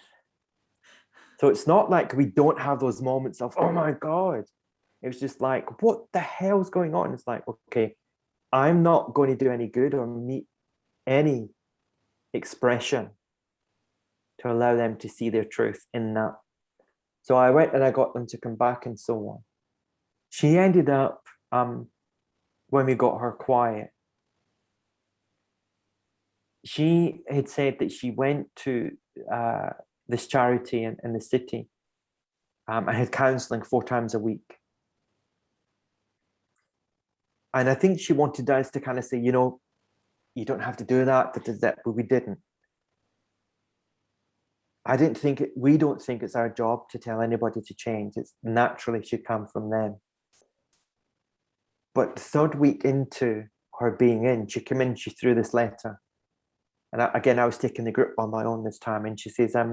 So it's not like we don't have those moments of, oh my God. It was just like, what the hell's going on? It's like, okay, I'm not going to do any good or meet any expression to allow them to see their truth in that. So I went and I got them to come back and so on. She ended up, when we got her quiet, she had said that she went to this charity in the city and had counseling 4 times a week. And I think she wanted us to kind of say, you know, you don't have to do that, but we didn't. We don't think it's our job to tell anybody to change. It's naturally should come from them. But the 3rd week into her being in, she came in, she threw this letter. And I was taking the group on my own this time. And she says, I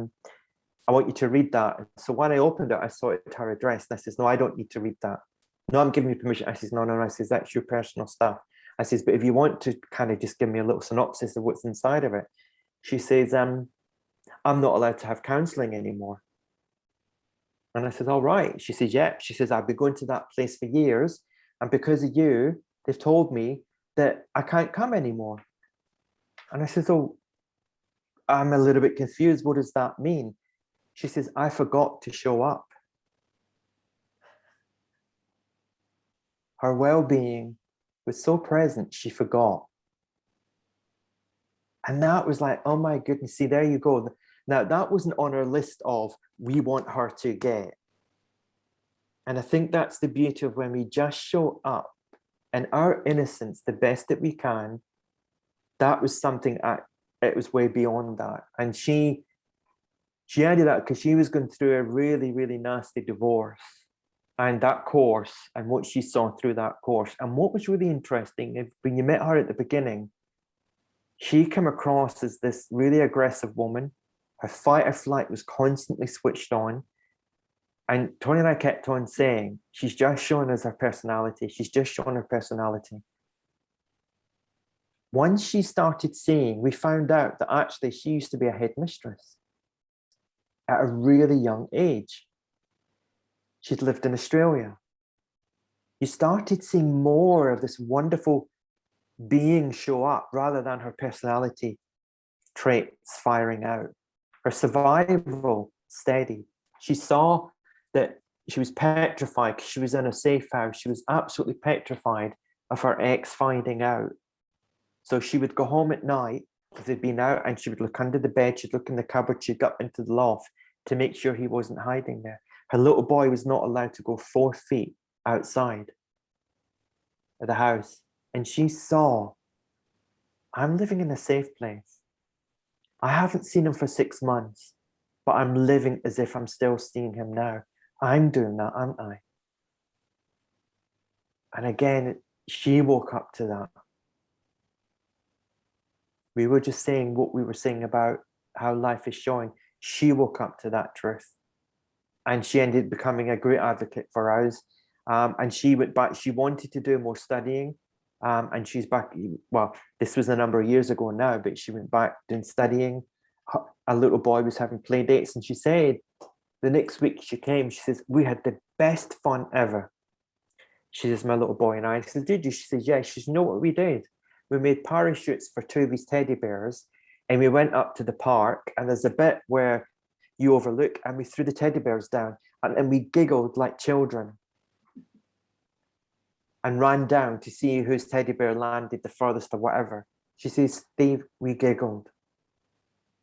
want you to read that. And so when I opened it, I saw it her address. And I says, no, I don't need to read that. No, I'm giving you permission. I says, no. I says, that's your personal stuff. I says, but if you want to kind of just give me a little synopsis of what's inside of it. She says, I'm not allowed to have counseling anymore. And I said, all right. She says, yeah. She says, I've been going to that place for years. And because of you, they've told me that I can't come anymore. And I said, oh, I'm a little bit confused. What does that mean? She says, I forgot to show up. Her well-being was so present, she forgot. And that was like, oh my goodness, see, there you go. Now, that wasn't on our list of we want her to get. And I think that's the beauty of when we just show up and our innocence, the best that we can. That was something, it was way beyond that. And she added that because she was going through a really, really nasty divorce. And that course and what she saw through that course. And what was really interesting, when you met her at the beginning, she came across as this really aggressive woman. Her fight or flight was constantly switched on. And Tony and I kept on saying, she's just showing us her personality. She's just showing her personality. Once she started seeing, we found out that actually she used to be a headmistress at a really young age. She'd lived in Australia. You started seeing more of this wonderful being show up rather than her personality traits firing out. Her survival steady. She saw that she was petrified because she was in a safe house. She was absolutely petrified of her ex finding out. So she would go home at night because they'd been out, and she would look under the bed, she'd look in the cupboard, she'd go up into the loft to make sure he wasn't hiding there. Her little boy was not allowed to go 4 feet outside of the house. And she saw, I'm living in a safe place. I haven't seen him for 6 months, but I'm living as if I'm still seeing him now. I'm doing that, aren't I? And again, she woke up to that. We were just saying what we were saying about how life is showing. She woke up to that truth. And she ended up becoming a great advocate for us. And she went back, she wanted to do more studying. And she's back, well, this was a number of years ago now, but she went back doing studying. A little boy was having play dates, and she said, the next week she came, she says, we had the best fun ever. She says, my little boy and I says, did you? She says, yeah. She says, you know what we did? We made parachutes for 2 of these teddy bears, and we went up to the park, and there's a bit where you overlook, and we threw the teddy bears down, and we giggled like children and ran down to see whose teddy bear landed the furthest or whatever. She says, Steve, we giggled.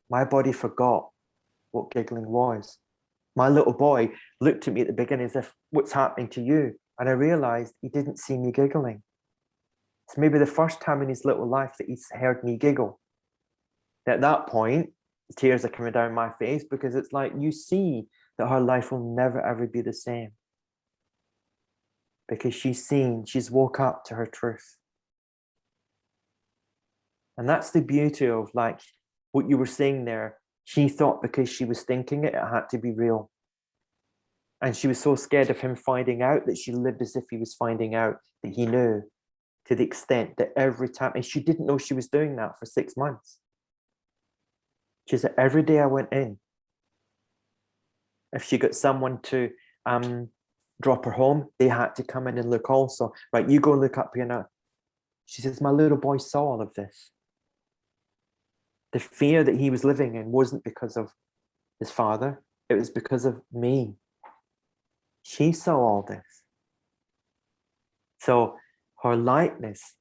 My body forgot what giggling was. My little boy looked at me at the beginning as if, what's happening to you? And I realized he didn't see me giggling. It's maybe the first time in his little life that he's heard me giggle. At that point, tears are coming down my face, because it's like you see that her life will never ever be the same, because she's woke up to her truth. And that's the beauty of like what you were saying there. She thought because she was thinking it had to be real, and she was so scared of him finding out that she lived as if he was finding out that he knew, to the extent that every time, and she didn't know she was doing that for 6 months. She said, every day I went in, if she got someone to drop her home, they had to come in and look also. Right, you go and look up here now. She says, my little boy saw all of this. The fear that he was living in wasn't because of his father. It was because of me. She saw all this. So her lightness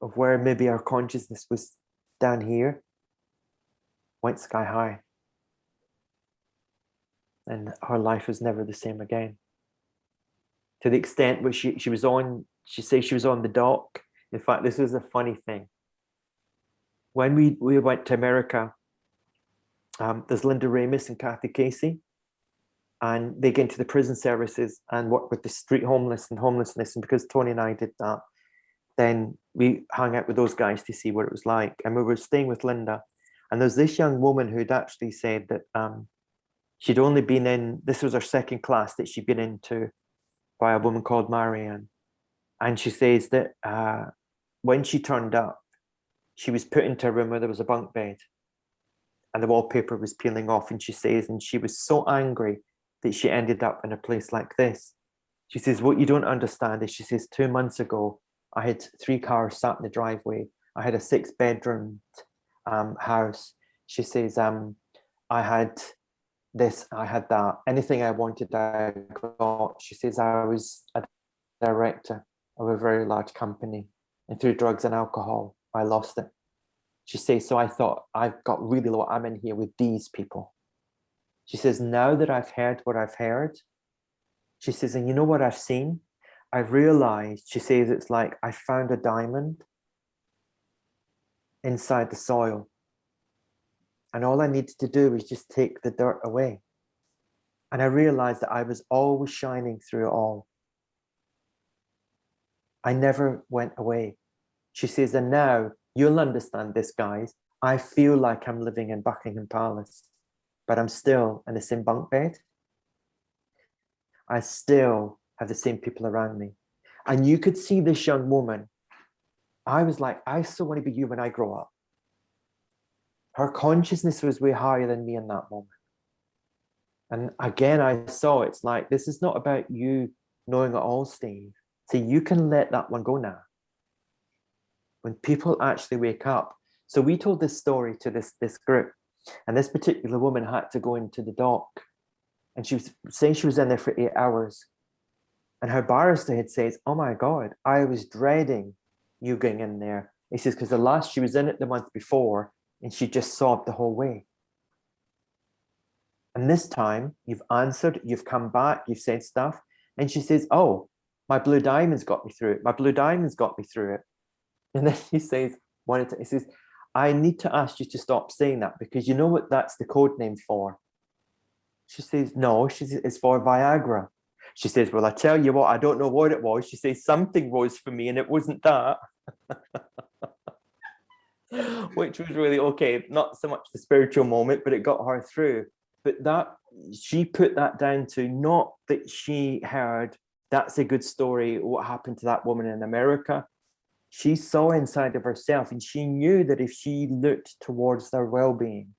of where maybe our consciousness was down here went sky high. And her life was never the same again. To the extent where she says she was on the dock. In fact, this was a funny thing. When we went to America, there's Linda Ramus and Kathy Casey, and they get into the prison services and work with the street homeless and homelessness. And because Tony and I did that, then we hung out with those guys to see what it was like. And we were staying with Linda, and there's this young woman who'd actually said that she'd only been in, this was her second class that she'd been into by a woman called Marianne. And she says that when she turned up, she was put into a room where there was a bunk bed and the wallpaper was peeling off. And she says, and she was so angry that she ended up in a place like this. She says, what you don't understand is, she says, 2 months ago, I had 3 cars sat in the driveway. I had a 6-bedroom house. She says, I had this, I had that. Anything I wanted, I got. She says, I was a director of a very large company, and through drugs and alcohol, I lost it. She says, so I thought, I've got really low, I'm in here with these people. She says, now that I've heard what I've heard, she says, and you know what I've seen? I've realized, she says, it's like I found a diamond inside the soil. And all I needed to do was just take the dirt away. And I realized that I was always shining through it all. I never went away. She says, and now you'll understand this, guys. I feel like I'm living in Buckingham Palace, but I'm still in the same bunk bed. I still have the same people around me. And you could see this young woman. I was like, I still want to be you when I grow up. Her consciousness was way higher than me in that moment. And again, I saw it's like, this is not about you knowing it all, Steve. So you can let that one go now. When people actually wake up. So we told this story to this group, and this particular woman had to go into the dock, and she was saying she was in there for 8 hours. And her barrister had said, oh my God, I was dreading you going in there. He says, because the last she was in it the month before, and she just sobbed the whole way. And this time you've answered, you've come back, you've said stuff. And she says, oh, my blue diamonds got me through it. My blue diamonds got me through it. And then he says, he says, I need to ask you to stop saying that, because you know what that's the code name for? She says, no, she says, it's for Viagra. She says, well, I tell you what, I don't know what it was. She says, something was for me and it wasn't that. Which was really okay. Not so much the spiritual moment, but it got her through. But that, she put that down to not that she heard, that's a good story, what happened to that woman in America. She saw inside of herself, and she knew that if she looked towards their well-being,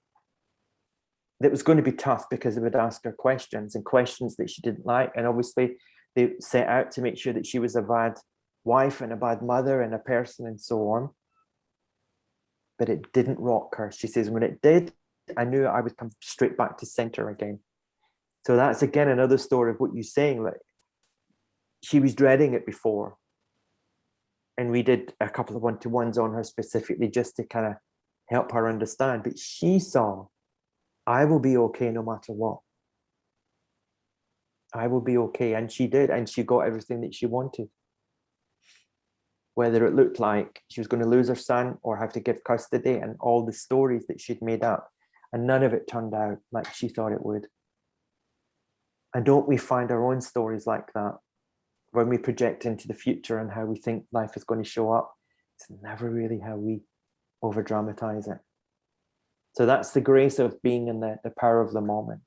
that was going to be tough, because they would ask her questions, and questions that she didn't like. And obviously they set out to make sure that she was a bad wife and a bad mother and a person and so on. But it didn't rock her. She says, when it did, I knew I would come straight back to center again. So that's again another story of what you're saying. Like, she was dreading it before. And we did a couple of one-to-ones on her specifically just to kind of help her understand. But she saw, I will be okay no matter what. I will be okay. And she did. And she got everything that she wanted. Whether it looked like she was going to lose her son or have to give custody, and all the stories that she'd made up. And none of it turned out like she thought it would. And don't we find our own stories like that? When we project into the future and how we think life is going to show up, it's never really how we over dramatize it. So that's the grace of being in the power of the moment.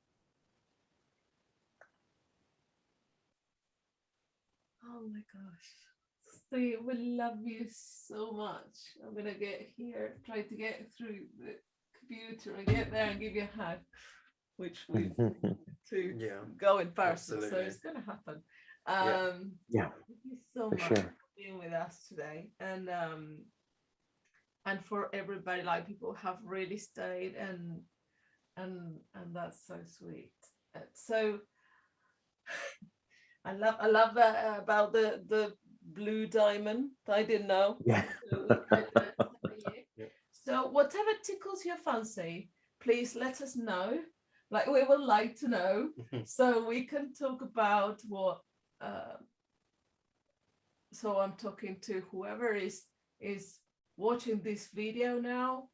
Oh my gosh. Steve, we love you so much. I'm gonna try to get through the computer and get there and give you a hug, which we to go in person. Absolutely. So it's gonna happen. Yeah, Thank you so for much sure. for being with us today, and for everybody, like people have really stayed and that's so sweet. So I love that about the blue diamond. I didn't know. Yeah. Yeah. So whatever tickles your fancy, please let us know. Like we would like to know, so we can talk about what. So I'm talking to whoever is watching this video now.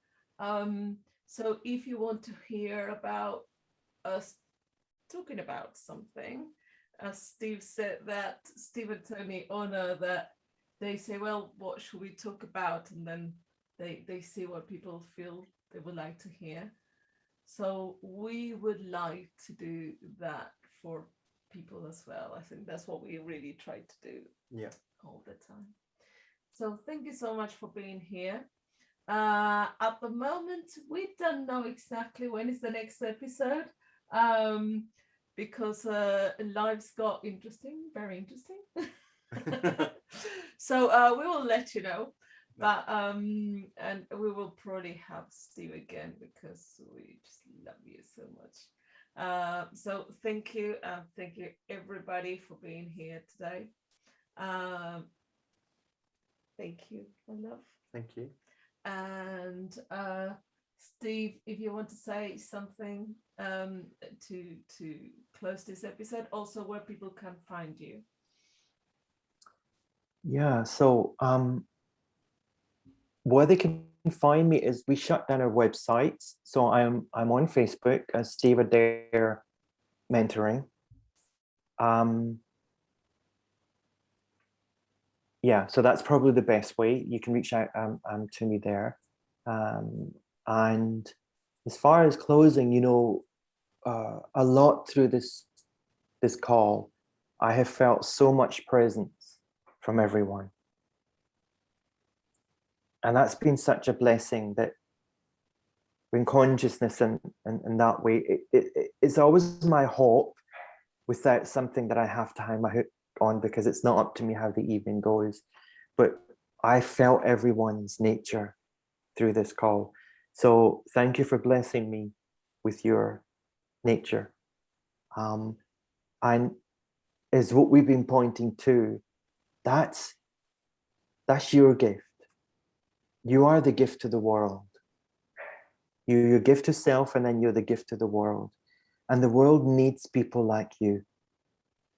So if you want to hear about us talking about something, as Steve said, that Steve and Tony honor that they say, well, what should we talk about? And then they see what people feel they would like to hear. So we would like to do that for people as well. I think that's what we really try to do Yeah. all the time. So thank you so much for being here. At the moment, we don't know exactly when is the next episode, because lives got interesting, very interesting. So we will let you know, but and we will probably have Steve again because we just love you so much. So thank you everybody for being here today. Thank you, my love. Thank you. And Steve, if you want to say something to close this episode, also where people can find you. Yeah, so where they can find me is we shut down our websites. So I'm on Facebook as Steve Adair Mentoring. Yeah, so that's probably the best way. You can reach out to me there. And as far as closing, you know, a lot through this call, I have felt so much presence from everyone. And that's been such a blessing that when consciousness and that way, it's always my hope without something that I have to hang my hook on, because it's not up to me how the evening goes. But I felt everyone's nature through this call. So thank you for blessing me with your nature. And is what we've been pointing to, that's your gift. You are the gift to the world. You're your gift to self, and then you're the gift to the world. And the world needs people like you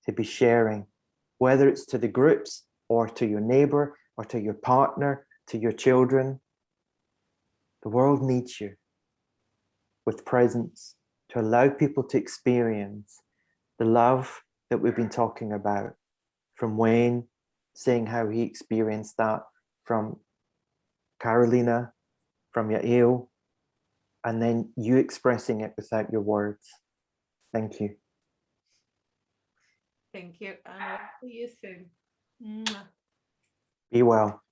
to be sharing, whether it's to the groups or to your neighbor or to your partner, to your children. The world needs you with presence to allow people to experience the love that we've been talking about, from Wayne saying how he experienced that, from Carolina, from Yael, and then you expressing it without your words. Thank you. Thank you, and I'll see you soon. Mwah. Be well.